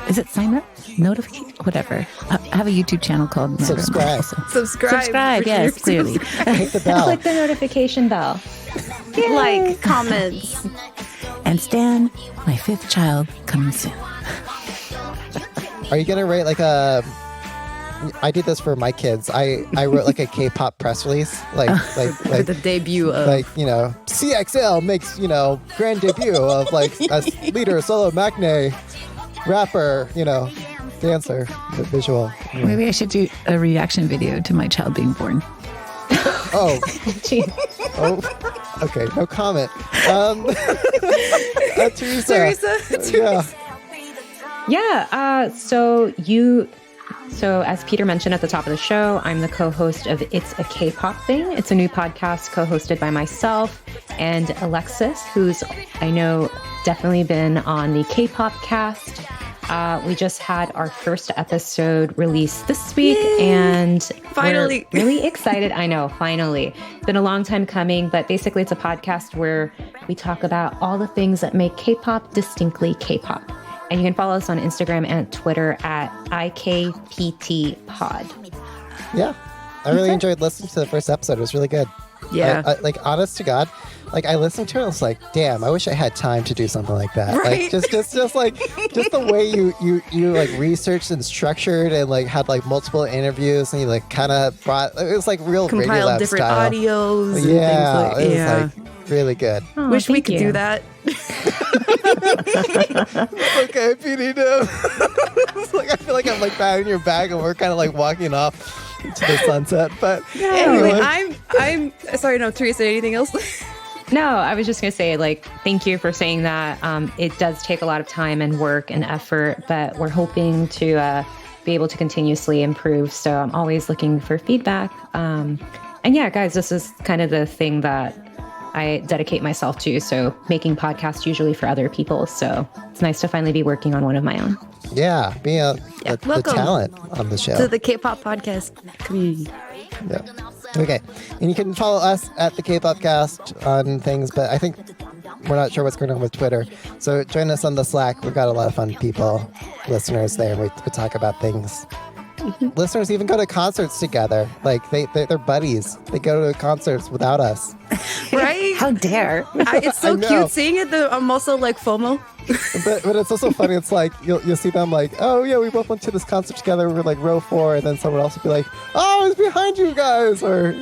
Is it sign up? Notification? Whatever. I have a YouTube channel called Mandarin Mama. Subscribe. Yes, clearly. Hit the bell. Click the notification bell. Like, comments. And Stan, my 5th child, coming soon. Are you gonna write like I did this for my kids. I wrote like a K-pop press release, like With the debut of... like, CXL makes, grand debut of like a leader, solo matinee, rapper, dancer, visual. Maybe I should do a reaction video to my child being born. Oh, Gee. okay, no comment. Teresa. Yeah. So as Peter mentioned at the top of the show, I'm the co-host of It's a K-Pop Thing. It's a new podcast co-hosted by myself and Alexis, who's, I know, definitely been on the K-Pop cast. We just had our first episode released this week. Yay! And Finally. we're really excited. I know, finally. It's been a long time coming, but basically it's a podcast where we talk about all the things that make K-pop distinctly K-pop. And you can follow us on Instagram and Twitter at IKPTpod. Yeah, I really enjoyed listening to the first episode. It was really good. Yeah. Like, honest to God, like I listened to it and I was like, damn, I wish I had time to do something like that. Right. Like just the way you like researched and structured and like had like multiple interviews and you like kind of brought, it was like real Radio compiled Lab different style. audios and Yeah, things it was like really good. Oh, Wish we thank could you. do that. Okay, PD, no. It's like I feel like I'm like patting your back and we're kind of like walking off into the sunset. But Anyway, I'm sorry, no, Teresa, anything else? No, I was just going to say, like, thank you for saying that. It does take a lot of time and work and effort, but we're hoping to be able to continuously improve. So I'm always looking for feedback. And yeah, guys, this is kind of the thing that I dedicate myself to. So making podcasts usually for other people. So it's nice to finally be working on one of my own. yeah, being the Welcome talent on the show. to the K-pop podcast community. Yeah. Okay. And you can follow us at the K-Pop Cast on things, but I think we're not sure what's going on with Twitter. So join us on the Slack. We've got a lot of fun people, listeners there. We talk about things. Listeners even go to concerts together. Like they're buddies. They go to concerts without us. Right? How dare? It's so I know. cute seeing it. I'm also like FOMO. But it's also funny. It's like you'll see them like, oh yeah, we both went to this concert together. We were like row 4, and then someone else will be like, oh, I was behind you guys, or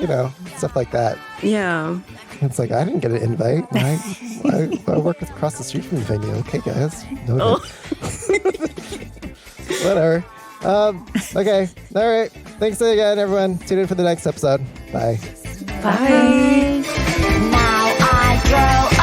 stuff like that. Yeah. It's like I didn't get an invite. I work across the street from the venue. Okay, guys. No. Whatever. Okay. All right. Thanks again, everyone. Tune in for the next episode. Bye. Bye. Now I grow